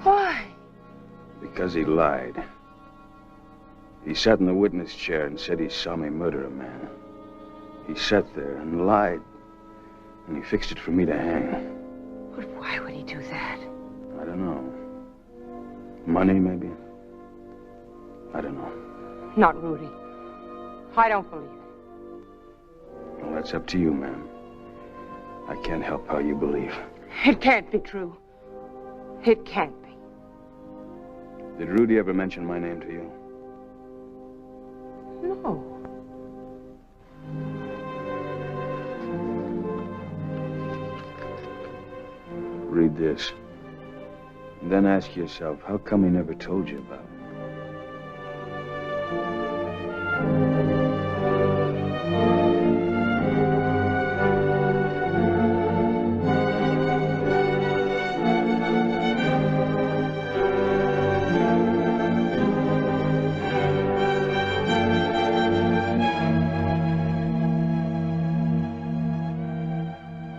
[SPEAKER 9] Why?
[SPEAKER 3] Because he lied. He sat in the witness chair and said he saw me murder a man. He sat there and lied. And he fixed it for me to hang.
[SPEAKER 9] But why would he do that?
[SPEAKER 3] I don't know. Money, maybe? I don't know.
[SPEAKER 9] Not Rudy. I don't believe it.
[SPEAKER 3] Well, that's up to you, ma'am. I can't help how you believe.
[SPEAKER 9] It can't be true. It can't be.
[SPEAKER 3] Did Rudy ever mention my name to you?
[SPEAKER 9] No.
[SPEAKER 3] Read this. And then ask yourself, how come he never told you about it?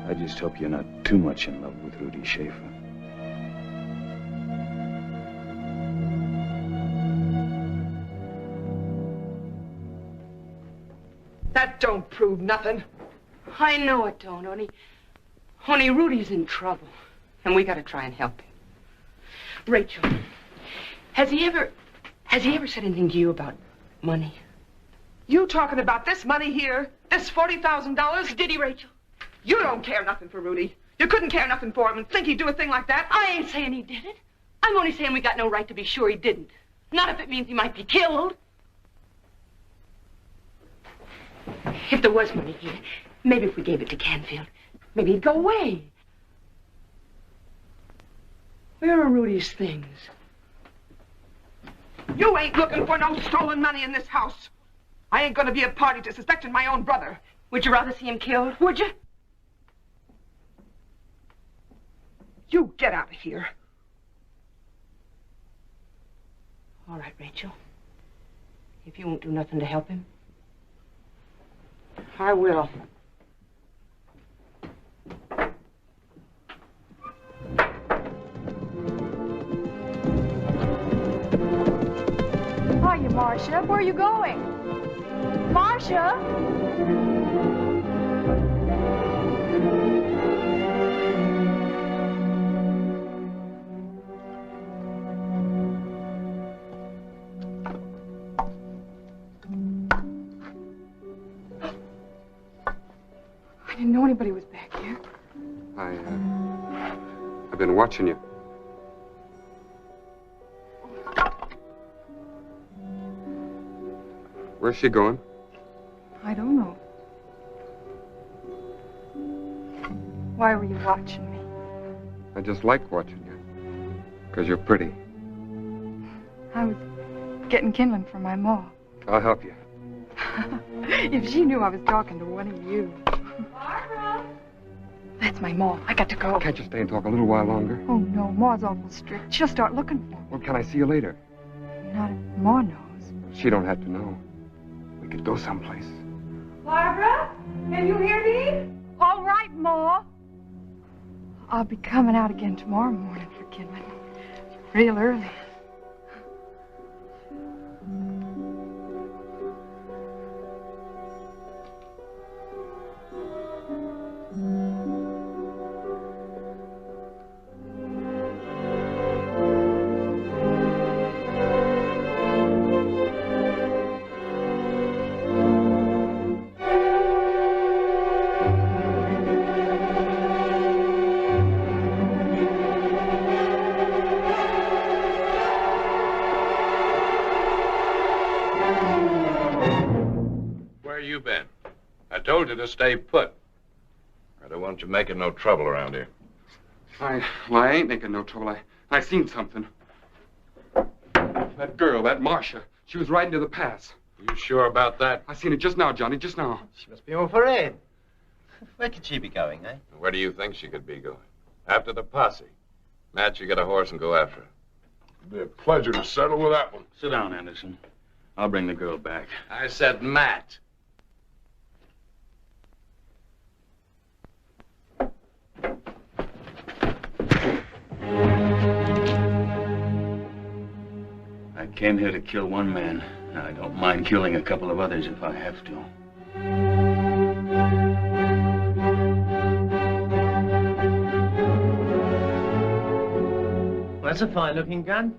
[SPEAKER 3] I just hope you're not too much in love with Rudy Schaefer.
[SPEAKER 10] That don't prove nothing.
[SPEAKER 9] I know it don't, only Rudy's in trouble. And we gotta try and help him. Rachel, has he ever said anything to you about money?
[SPEAKER 10] You talking about this money here? This $40,000?
[SPEAKER 9] Did he, Rachel?
[SPEAKER 10] You don't care nothing for Rudy. You couldn't care nothing for him and think he'd do a thing like that.
[SPEAKER 9] I ain't saying he did it. I'm only saying we got no right to be sure he didn't. Not if it means he might be killed. If there was money here, maybe if we gave it to Canfield, maybe he'd go away. Where are Rudy's things?
[SPEAKER 10] You ain't looking for no stolen money in this house. I ain't gonna be a party to suspecting my own brother.
[SPEAKER 9] Would you rather see him killed? Would you?
[SPEAKER 10] You get out of here.
[SPEAKER 9] All right, Rachel. If you won't do nothing to help him, I will.
[SPEAKER 7] Hiya, Marcia. Where are you going? Marcia?
[SPEAKER 10] I didn't know anybody was back here.
[SPEAKER 5] I've been watching you. Where's she going?
[SPEAKER 7] I don't know. Why were you watching me?
[SPEAKER 5] I just like watching you. Because you're pretty.
[SPEAKER 7] I was getting kindling for my ma.
[SPEAKER 5] I'll help you.
[SPEAKER 7] If she knew I was talking to one of you. Barbara! That's my ma. I got to go.
[SPEAKER 5] Can't you stay and talk a little while longer?
[SPEAKER 7] Oh, no. Ma's awful strict. She'll start looking for me.
[SPEAKER 5] Well, can I see you later?
[SPEAKER 7] Not if Ma knows.
[SPEAKER 5] She don't have to know. We could go someplace.
[SPEAKER 7] Barbara? Can you hear me? All right, Ma. I'll be coming out again tomorrow morning for kindling. Real early.
[SPEAKER 6] To stay put. I don't want you making no trouble around here.
[SPEAKER 5] I ain't making no trouble. I seen something. That girl, that Marcia, she was riding to the pass.
[SPEAKER 6] You sure about that?
[SPEAKER 5] I seen it just now, Johnny, just now.
[SPEAKER 12] She must be on parade. Where could she be going, eh?
[SPEAKER 6] Where do you think she could be going? After the posse. Matt, you get a horse and go after her.
[SPEAKER 13] It'd be a pleasure to settle with that one.
[SPEAKER 3] Sit down, Anderson. I'll bring the girl back.
[SPEAKER 6] I said Matt.
[SPEAKER 3] I came here to kill one man. Now, I don't mind killing a couple of others if I have to.
[SPEAKER 12] Well, that's a fine-looking gun.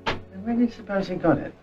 [SPEAKER 12] And where do you suppose he got it?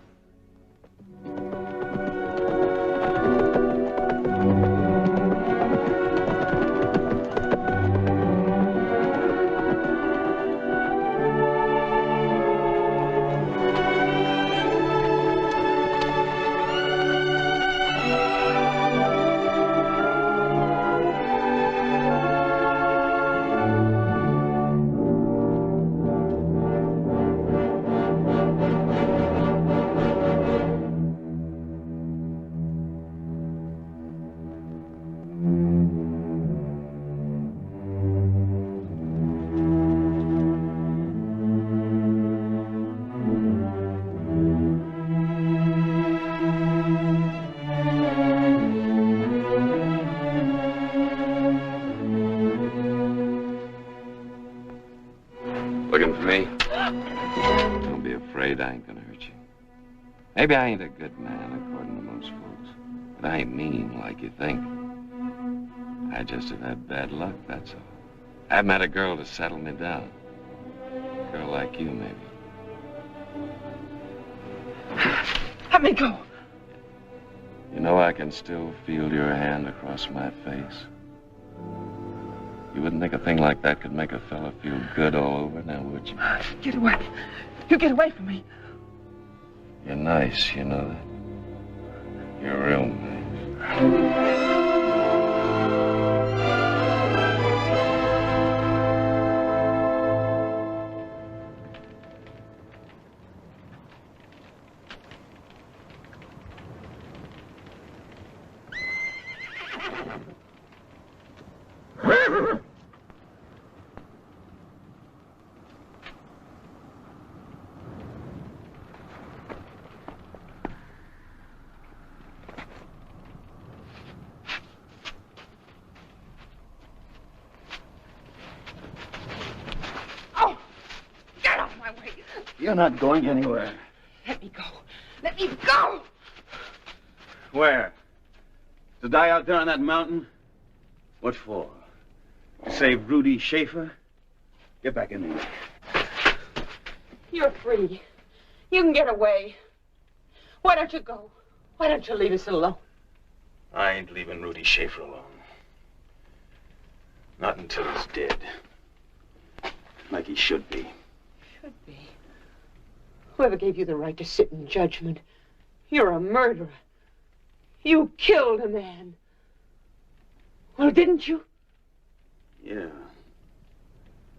[SPEAKER 6] Looking for me? Don't be afraid, I ain't gonna hurt you. Maybe I ain't a good man, according to most folks. But I ain't mean like you think. I just have had bad luck, that's all. I haven't had a girl to settle me down. A girl like you, maybe.
[SPEAKER 10] Let me go.
[SPEAKER 6] You know I can still feel your hand across my face. You wouldn't think a thing like that could make a fella feel good all over, now would you?
[SPEAKER 10] Get away. You get away from me.
[SPEAKER 6] You're nice, you know that? You're real nice.
[SPEAKER 3] You're not going anywhere.
[SPEAKER 10] Let me go. Let me go!
[SPEAKER 3] Where? To die out there on that mountain? What for? To save Rudy Schaefer? Get back in there.
[SPEAKER 9] You're free. You can get away. Why don't you go? Why don't you leave us alone?
[SPEAKER 3] I ain't leaving Rudy Schaefer alone. Not until he's dead. Like he should be.
[SPEAKER 9] Should be. Whoever gave you the right to sit in judgment? You're a murderer. You killed a man. Well, didn't you?
[SPEAKER 3] Yeah.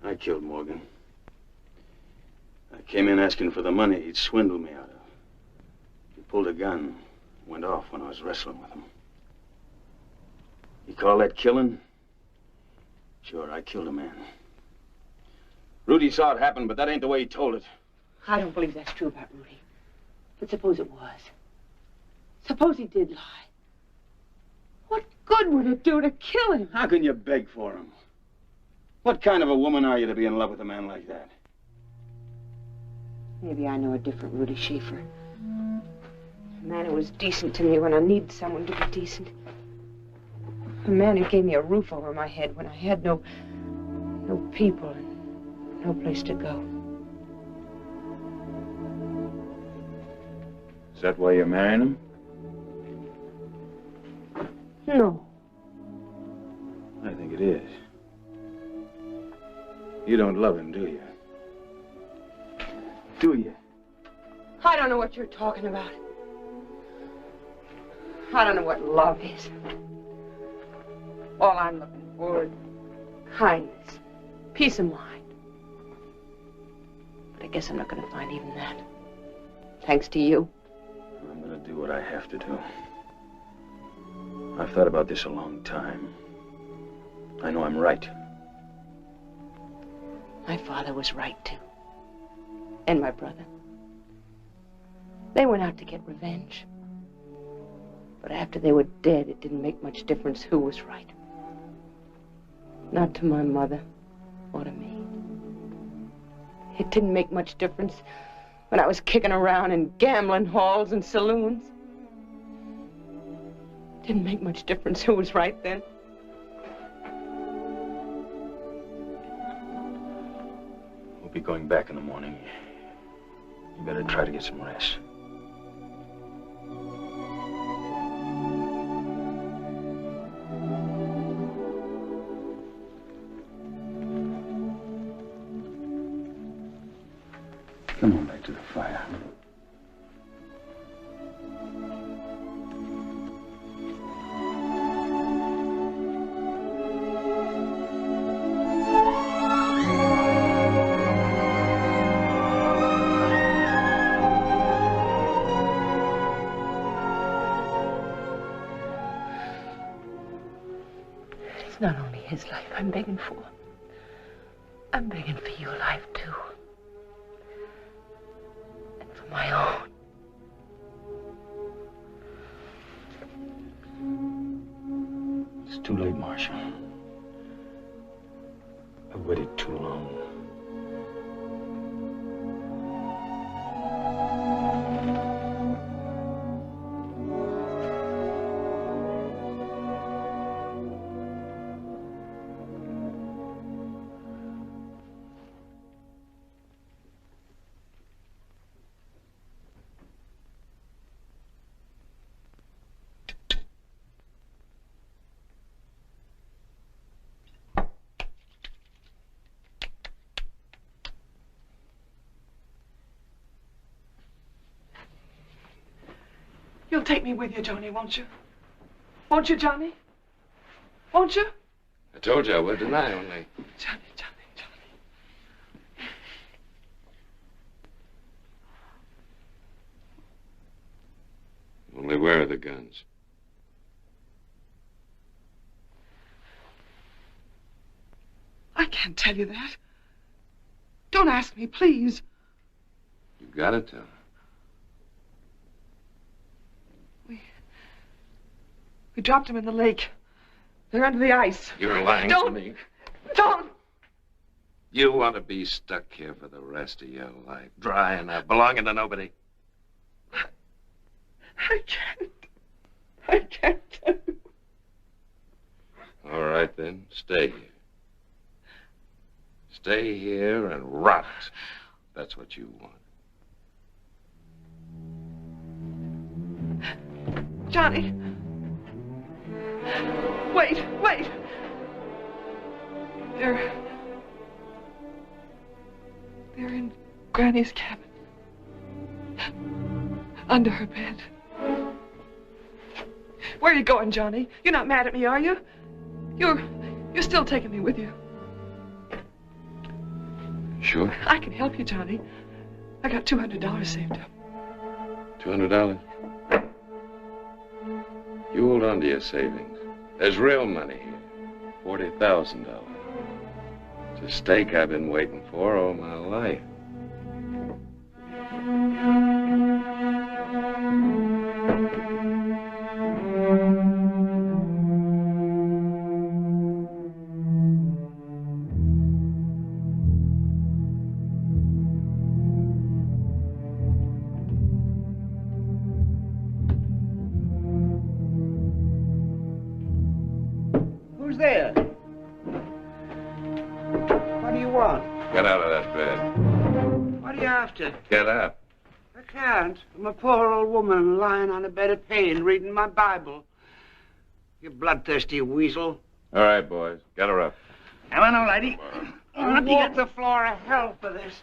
[SPEAKER 3] I killed Morgan. I came in asking for the money he'd swindled me out of. He pulled a gun, went off when I was wrestling with him. You call that killing? Sure, I killed a man. Rudy saw it happen, but that ain't the way he told it.
[SPEAKER 9] I don't believe that's true about Rudy. But suppose it was. Suppose he did lie. What good would it do to kill him?
[SPEAKER 3] How can you beg for him? What kind of a woman are you to be in love with a man like that?
[SPEAKER 9] Maybe I know a different Rudy Schaefer. A man who was decent to me when I needed someone to be decent. A man who gave me a roof over my head when I had no people and no place to go.
[SPEAKER 3] Is that why you're marrying him?
[SPEAKER 9] No.
[SPEAKER 3] I think it is. You don't love him, do you? Do you?
[SPEAKER 9] I don't know what you're talking about. I don't know what love is. All I'm looking for is kindness, peace of mind. But I guess I'm not going to find even that. Thanks to you.
[SPEAKER 3] I'm going to do what I have to do. I've thought about this a long time. I know I'm right.
[SPEAKER 9] My father was right, too. And my brother. They went out to get revenge. But after they were dead, it didn't make much difference who was right. Not to my mother or to me. It didn't make much difference when I was kicking around in gambling halls and saloons. Didn't make much difference who was right then.
[SPEAKER 3] We'll be going back in the morning. You better try to get some rest. Come on back to the fire.
[SPEAKER 9] It's not only his life I'm begging for. I'm begging for your life, too. And for my own.
[SPEAKER 3] It's too late, Marshal. I've waited too long.
[SPEAKER 10] You'll take me with you, Johnny, won't you? Won't you, Johnny? Won't you?
[SPEAKER 4] I told you I would, didn't I, only?
[SPEAKER 10] Johnny.
[SPEAKER 4] Only where are the guns?
[SPEAKER 10] I can't tell you that. Don't ask me, please.
[SPEAKER 4] You gotta tell.
[SPEAKER 10] We dropped him in the lake. They're under the ice.
[SPEAKER 4] You're lying to me.
[SPEAKER 10] Don't!
[SPEAKER 4] You want to be stuck here for the rest of your life, dry and not belonging to nobody.
[SPEAKER 10] I can't tell you.
[SPEAKER 4] All right, then. Stay here. Stay here and rot. That's what you want.
[SPEAKER 10] Johnny. Wait. They're in Granny's cabin. Under her bed. Where are you going, Johnny? You're not mad at me, are you? You're still taking me with you.
[SPEAKER 6] Sure.
[SPEAKER 10] I can help you, Johnny. I got $200 saved up.
[SPEAKER 6] $200? You hold on to your savings. There's real money here. $40,000. It's a stake I've been waiting for all my life.
[SPEAKER 11] Who's there? What do you want?
[SPEAKER 6] Get out of that bed.
[SPEAKER 11] What are you after?
[SPEAKER 6] Get up.
[SPEAKER 11] I can't. I'm a poor old woman lying on a bed of pain reading my Bible. You bloodthirsty weasel.
[SPEAKER 6] All right, boys. Get her up.
[SPEAKER 11] Come on, old lady. Let me get the floor of hell for this.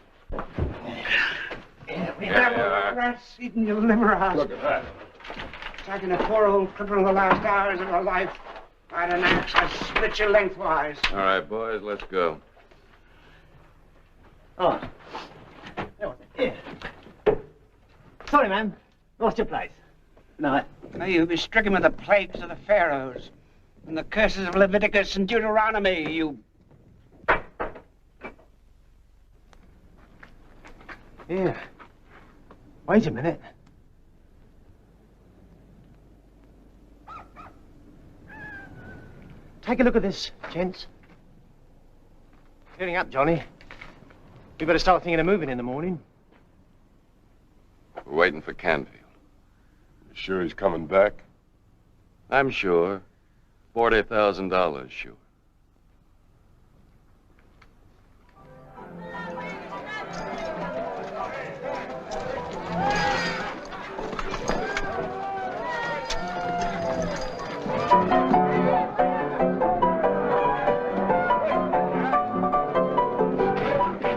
[SPEAKER 11] We have rats eating your liver out.
[SPEAKER 6] Look at that.
[SPEAKER 11] Taking a poor old cripple the last hours of her life. If I had an axe, I'd split you lengthwise.
[SPEAKER 6] All right, boys. Let's go.
[SPEAKER 12] Oh. Yeah. Sorry, ma'am. Lost your place. No.
[SPEAKER 11] May you be stricken with the plagues of the pharaohs and the curses of Leviticus and Deuteronomy, you...
[SPEAKER 12] Here. Wait a minute. Take a look at this, gents. Clearing up, Johnny. We better start thinking of moving in the morning.
[SPEAKER 6] We're waiting for Canfield.
[SPEAKER 13] You sure he's coming back?
[SPEAKER 6] I'm sure. $40,000 sure.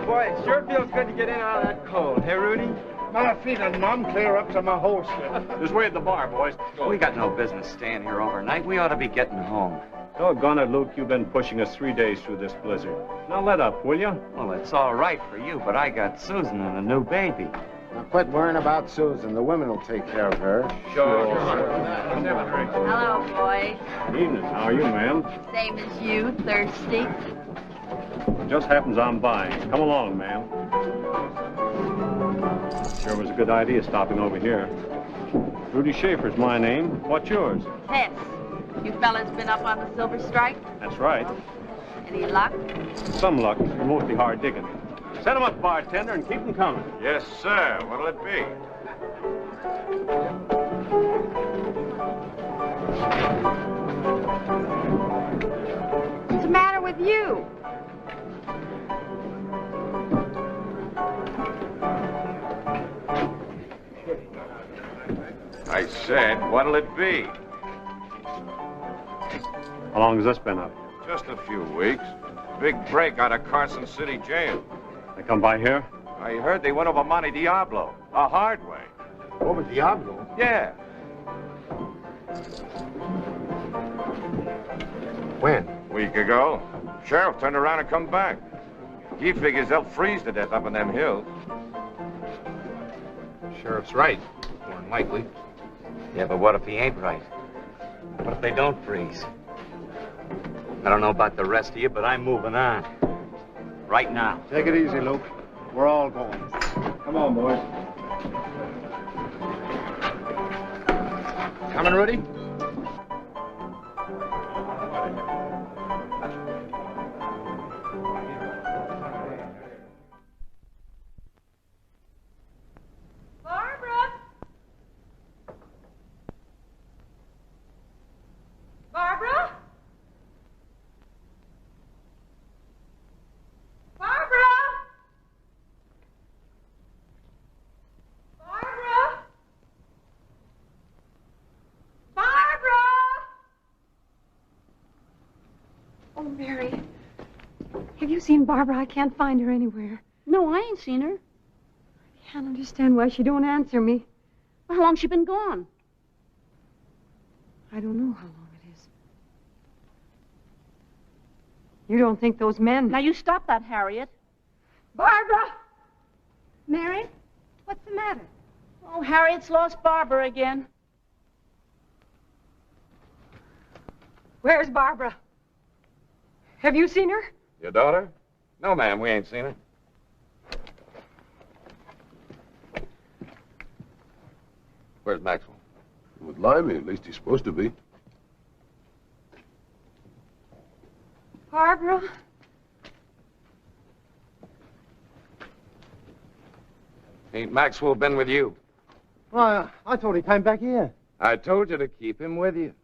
[SPEAKER 2] Boy, it sure feels good to get in out of that cold. Hey, Rudy?
[SPEAKER 11] My feet are numb clear up to my whole slip.
[SPEAKER 2] Just wait at the bar, boys.
[SPEAKER 14] We got no business staying here overnight. We ought to be getting home.
[SPEAKER 15] Doggone it, Luke. You've been pushing us 3 days through this blizzard. Now let up, will you?
[SPEAKER 14] Well, it's all right for you, but I got Susan and a new baby.
[SPEAKER 16] Now quit worrying about Susan. The women will take care of her.
[SPEAKER 15] Sure.
[SPEAKER 17] Hello, boys.
[SPEAKER 15] Evening. How are you, ma'am?
[SPEAKER 17] Same as you, thirsty.
[SPEAKER 15] It just happens I'm buying. Come along, ma'am. Sure was a good idea stopping over here. Rudy Schaefer's my name. What's yours?
[SPEAKER 17] Tess, you fellas been up on the Silver Strike?
[SPEAKER 15] That's right.
[SPEAKER 17] Any luck?
[SPEAKER 15] Some luck, mostly hard digging. Set 'em up, bartender, and keep 'em coming.
[SPEAKER 3] Yes, sir. What'll it be?
[SPEAKER 7] What's the matter with you?
[SPEAKER 3] I said, what'll it be?
[SPEAKER 15] How long has this been up?
[SPEAKER 3] Just a few weeks. Big break out of Carson City Jail.
[SPEAKER 15] They come by here?
[SPEAKER 3] I heard they went over Monte Diablo. A hard way.
[SPEAKER 16] Over Diablo?
[SPEAKER 3] Yeah.
[SPEAKER 16] When?
[SPEAKER 3] Week ago. Sheriff turned around and come back. He figures they'll freeze to death up in them hills.
[SPEAKER 16] Sheriff's right. More than likely.
[SPEAKER 14] Yeah, but what if he ain't right? What if they don't freeze? I don't know about the rest of you, but I'm moving on. Right now.
[SPEAKER 16] Take it easy, Luke. We're all going.
[SPEAKER 15] Come on, boys.
[SPEAKER 16] Coming, Rudy?
[SPEAKER 7] Barbara?
[SPEAKER 8] Oh, Mary. Have you seen Barbara? I can't find her anywhere.
[SPEAKER 17] No, I ain't seen her.
[SPEAKER 8] I can't understand why she don't answer me.
[SPEAKER 17] Well, how long's she been gone?
[SPEAKER 7] I don't know how long it is. You don't think those men...
[SPEAKER 8] Now, you stop that, Harriet.
[SPEAKER 7] Barbara! Mary, what's the matter?
[SPEAKER 8] Oh, Harriet's lost Barbara again.
[SPEAKER 7] Where's Barbara? Have you seen her?
[SPEAKER 4] Your daughter? No, ma'am, we ain't seen her. Where's Maxwell?
[SPEAKER 13] With Limey, at least he's supposed to be.
[SPEAKER 7] Barbara?
[SPEAKER 4] Ain't Maxwell been with you?
[SPEAKER 12] Why, I thought he came back here.
[SPEAKER 4] I told you to keep him with you.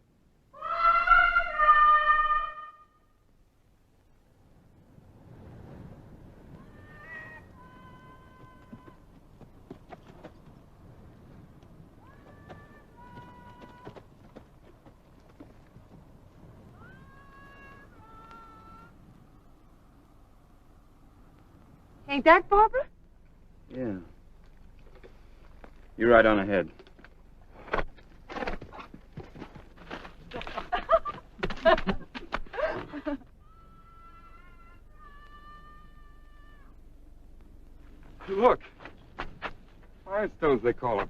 [SPEAKER 7] Ain't that Barbara?
[SPEAKER 3] Yeah. You're right on ahead.
[SPEAKER 5] Look. Firestones, they call them.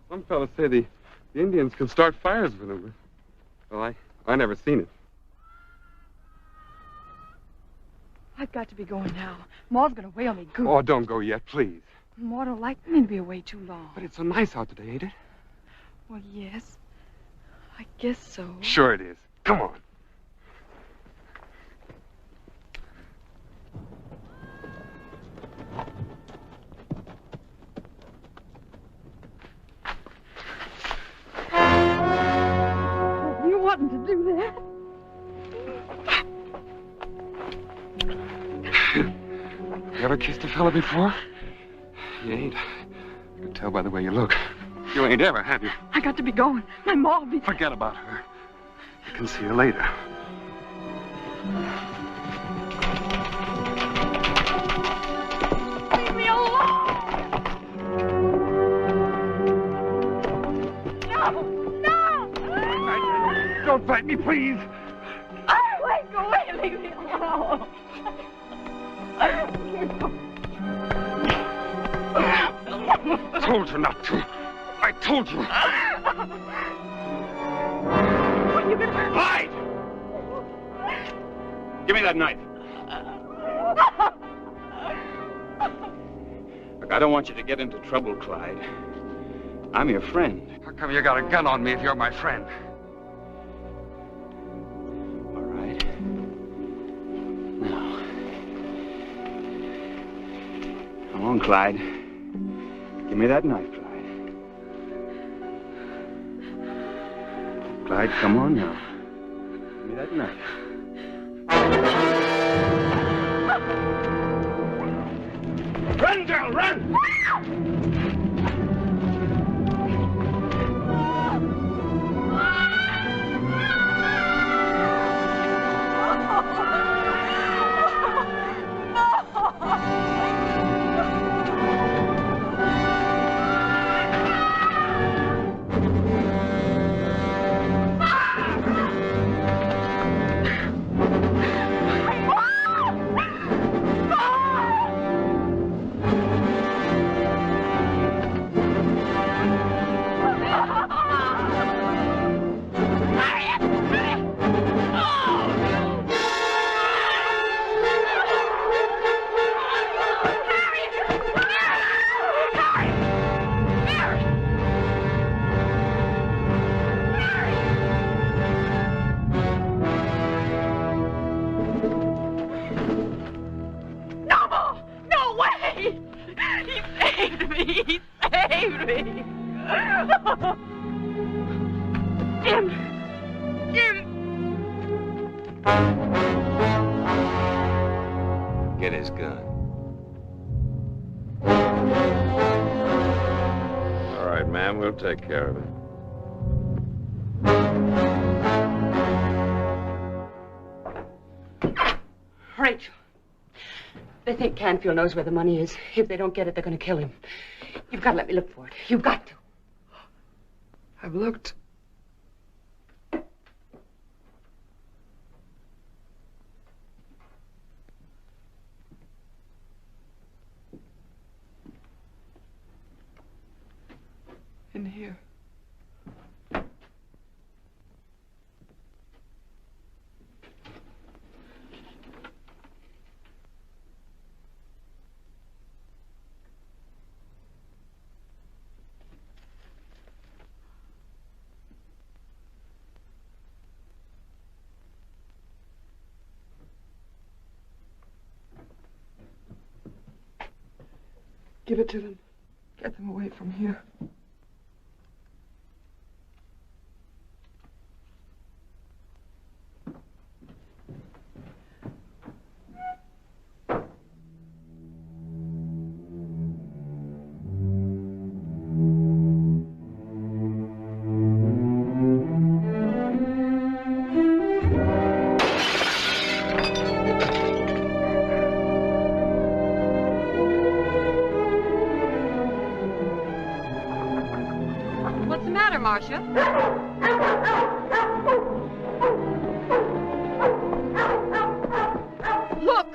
[SPEAKER 5] Some fellas say the Indians can start fires with them. Well, I never seen it.
[SPEAKER 7] I've got to be going now. Ma's gonna whale me good.
[SPEAKER 5] Oh, don't go yet, please.
[SPEAKER 7] Ma don't like me to be away too long.
[SPEAKER 5] But it's so nice out today, ain't it?
[SPEAKER 7] Well, yes. I guess so.
[SPEAKER 5] Sure it is. Come on.
[SPEAKER 7] You oughtn't to do that.
[SPEAKER 5] You ever kissed a fella before? You ain't. I can tell by the way you look. You ain't ever, have you?
[SPEAKER 7] I got to be going. My ma will be...
[SPEAKER 5] Forget about her. I can see her later.
[SPEAKER 7] Leave me alone! No! No!
[SPEAKER 5] Don't fight me, please!
[SPEAKER 7] Wait, go away. Leave me alone.
[SPEAKER 5] I told you not to. I told you.
[SPEAKER 7] What are you gonna...
[SPEAKER 3] Hide! Give me that knife. Look, I don't want you to get into trouble, Clyde. I'm your friend.
[SPEAKER 5] How come you got a gun on me if you're my friend?
[SPEAKER 3] All right. Now. Come on, Clyde. Give me that knife, Clyde. Clyde, come on now. Give me that knife. Run, girl, run!
[SPEAKER 6] Get his gun. All right, ma'am, we'll take care of it.
[SPEAKER 9] Rachel, they think Canfield knows where the money is. If they don't get it, they're going to kill him. You've got to let me look for it. You've got to.
[SPEAKER 10] I've looked. In here. Give it to them. Get them away from here.
[SPEAKER 7] Marcia. Look!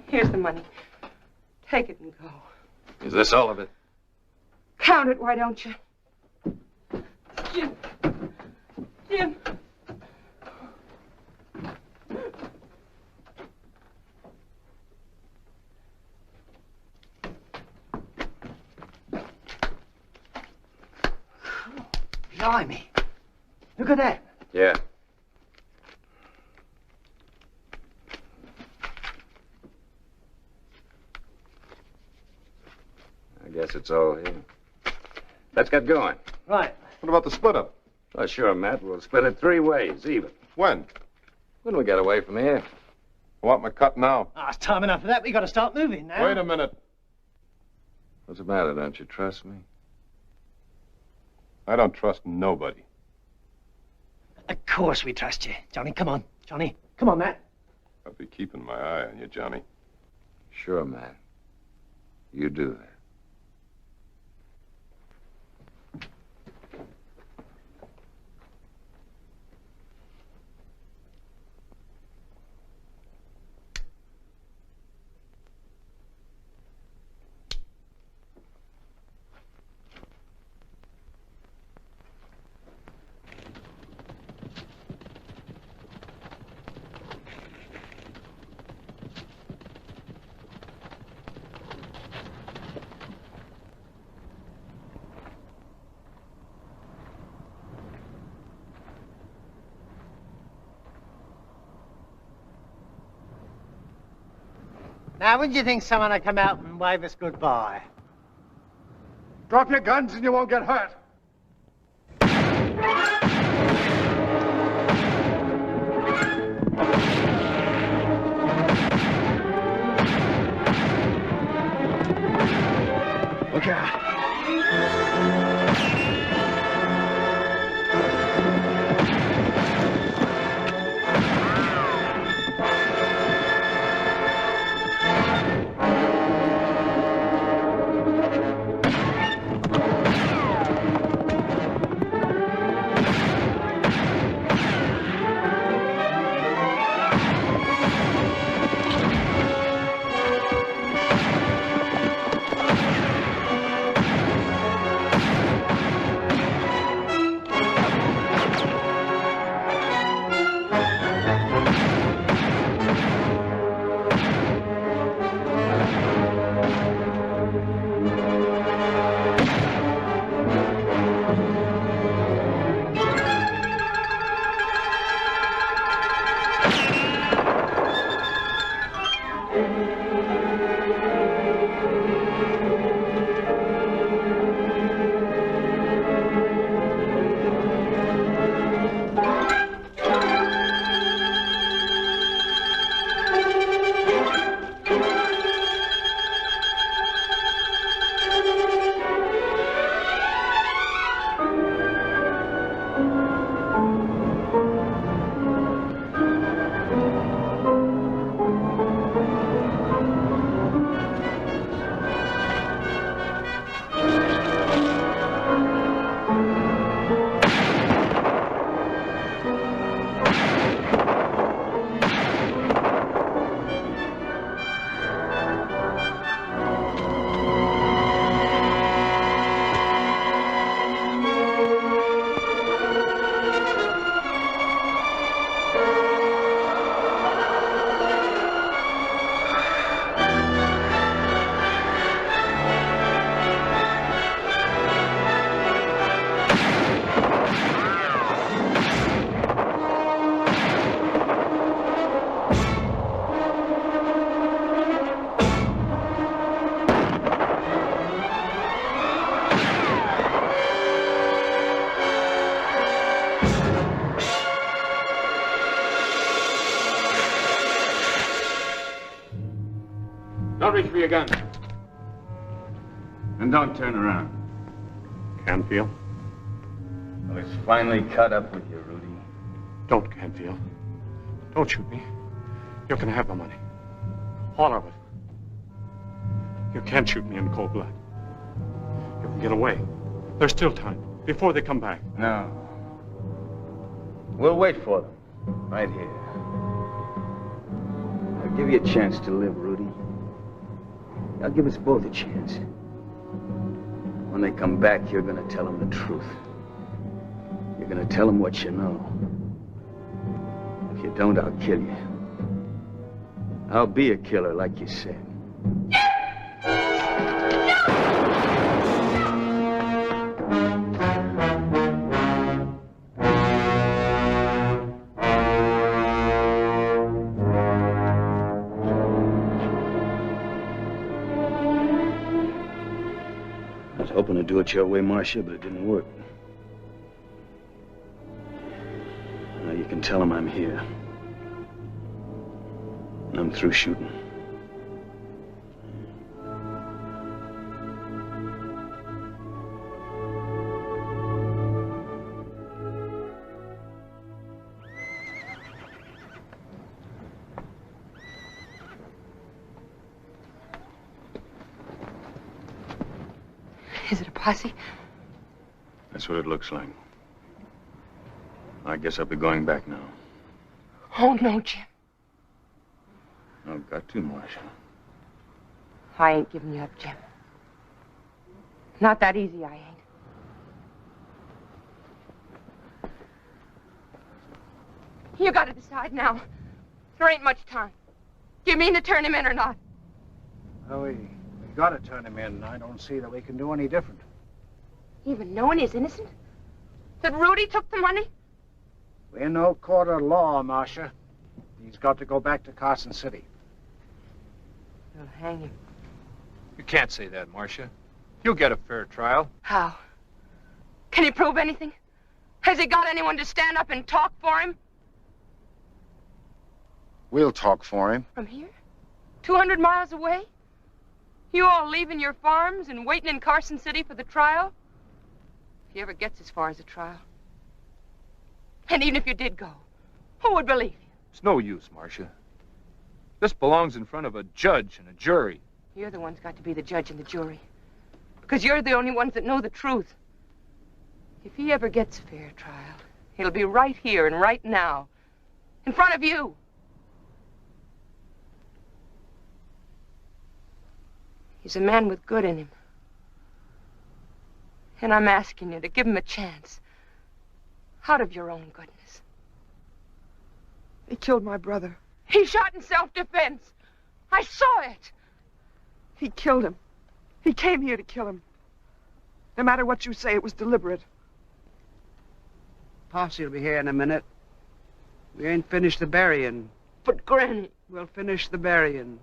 [SPEAKER 9] Here's the money. Take it and go.
[SPEAKER 4] Is this all of it?
[SPEAKER 9] Count it, why don't you? Jim. Jim.
[SPEAKER 12] Blimey. Look at that.
[SPEAKER 4] Yeah. I guess it's all here. Let's get going.
[SPEAKER 12] Right.
[SPEAKER 13] What about the split up?
[SPEAKER 4] Well, sure, Matt. We'll split it 3 ways, even.
[SPEAKER 13] When?
[SPEAKER 4] When we get away from here.
[SPEAKER 13] I want my cut now.
[SPEAKER 12] Ah, it's time enough for that. We got to start moving now.
[SPEAKER 13] Wait a minute.
[SPEAKER 4] What's the matter? Don't you trust me?
[SPEAKER 13] I don't trust nobody.
[SPEAKER 12] Of course we trust you. Johnny, come on. Johnny, come on, Matt.
[SPEAKER 13] I'll be keeping my eye on you, Johnny.
[SPEAKER 4] Sure, Matt. You do that.
[SPEAKER 12] Now, when do you think someone will come out and wave us goodbye?
[SPEAKER 13] Drop your guns and you won't get hurt. Look out.
[SPEAKER 5] Don't reach for your gun.
[SPEAKER 3] And don't turn around.
[SPEAKER 15] Canfield?
[SPEAKER 3] Well, it's finally caught up with you, Rudy.
[SPEAKER 15] Don't, Canfield. Don't shoot me. You can have the money. All of it. You can't shoot me in cold blood. You can get away. There's still time, before they come back.
[SPEAKER 3] No. We'll wait for them, right here. I'll give you a chance to live, Rudy. I'll give us both a chance. When they come back, you're gonna tell them the truth. You're gonna tell them what you know. If you don't, I'll kill you. I'll be a killer, like you said. I was hoping to do it your way, Marcia, but it didn't work. Now you can tell them I'm here. And I'm through shooting.
[SPEAKER 9] Is it a posse?
[SPEAKER 3] That's what it looks like. I guess I'll be going back now.
[SPEAKER 9] Oh, no, Jim.
[SPEAKER 3] I've got to, Marcia.
[SPEAKER 9] I ain't giving you up, Jim. Not that easy, I ain't. You gotta decide now. There ain't much time. Do you mean to turn him in or not?
[SPEAKER 11] Well, we gotta turn him in. I don't see that we can do any different.
[SPEAKER 9] Even knowing he's innocent? That Rudy took the money?
[SPEAKER 11] We're in no court of law, Marcia. He's got to go back to Carson City.
[SPEAKER 9] They'll hang him.
[SPEAKER 18] You can't say that, Marcia. You'll get a fair trial.
[SPEAKER 9] How? Can he prove anything? Has he got anyone to stand up and talk for him?
[SPEAKER 16] We'll talk for him.
[SPEAKER 9] From here? 200 miles away? You all leaving your farms and waiting in Carson City for the trial? If he ever gets as far as a trial. And even if you did go, who would believe you?
[SPEAKER 18] It's no use, Marcia. This belongs in front of a judge and a jury.
[SPEAKER 9] You're the ones got to be the judge and the jury. Because you're the only ones that know the truth. If he ever gets a fair trial, it'll be right here and right now. In front of you. He's a man with good in him. And I'm asking you to give him a chance. Out of your own goodness.
[SPEAKER 10] He killed my brother.
[SPEAKER 9] He shot in self-defense. I saw it.
[SPEAKER 10] He killed him. He came here to kill him. No matter what you say, it was deliberate.
[SPEAKER 11] Posse will be here in a minute. We ain't finished the burying.
[SPEAKER 9] But, Granny...
[SPEAKER 11] We'll finish the burying.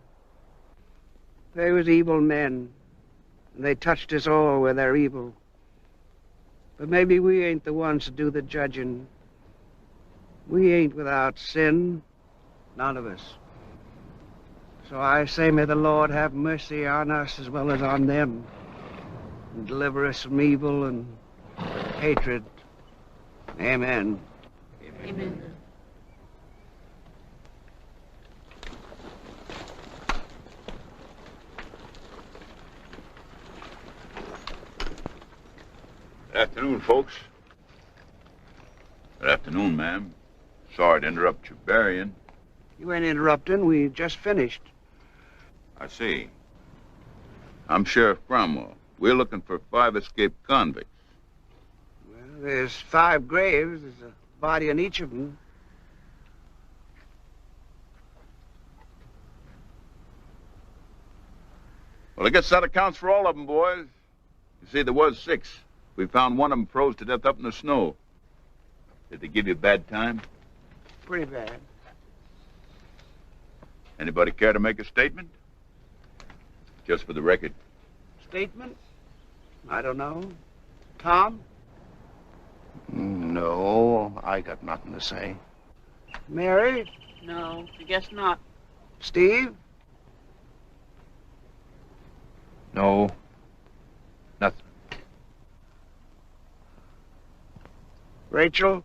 [SPEAKER 11] They was evil men, and they touched us all with their evil. But maybe we ain't the ones to do the judging. We ain't without sin, none of us. So I say, may the Lord have mercy on us as well as on them, and deliver us from evil and hatred. Amen.
[SPEAKER 17] Amen.
[SPEAKER 19] Good afternoon, folks. Good afternoon, ma'am. Sorry to interrupt your burying.
[SPEAKER 11] You ain't interrupting. We just finished.
[SPEAKER 19] I see. I'm Sheriff Cromwell. We're looking for 5 escaped convicts.
[SPEAKER 11] Well, there's 5 graves. There's a body in each of them.
[SPEAKER 19] Well, I guess that accounts for all of them, boys. You see, there was 6. We found one of them froze to death up in the snow. Did they give you a bad time?
[SPEAKER 11] Pretty bad.
[SPEAKER 19] Anybody care to make a statement? Just for the record.
[SPEAKER 11] Statement? I don't know. Tom?
[SPEAKER 16] No, I got nothing to say.
[SPEAKER 11] Mary?
[SPEAKER 17] No, I guess not.
[SPEAKER 11] Steve?
[SPEAKER 18] No. Nothing.
[SPEAKER 11] Rachel?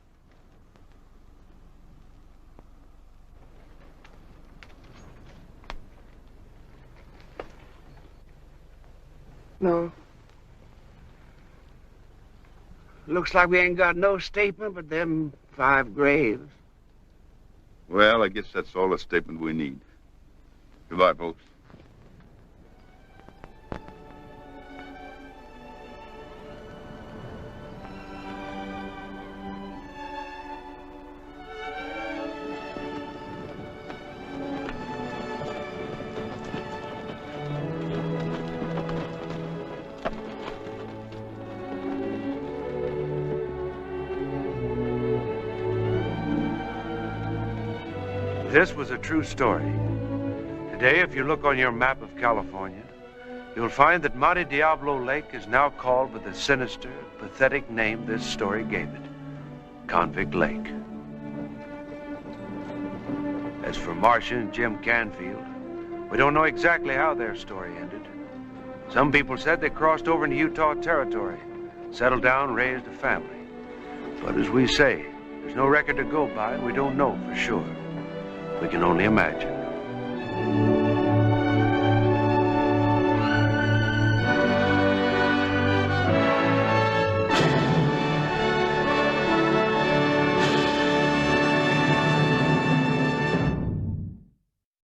[SPEAKER 11] No. Looks like we ain't got no statement but them 5 graves.
[SPEAKER 19] Well, I guess that's all the statement we need. Goodbye, folks.
[SPEAKER 1] This was a true story. Today, if you look on your map of California, you'll find that Monte Diablo Lake is now called by the sinister, pathetic name this story gave it, Convict Lake. As for Marcia and Jim Canfield, we don't know exactly how their story ended. Some people said they crossed over into Utah territory, settled down, raised a family. But as we say, there's no record to go by, and we don't know for sure. We can only imagine.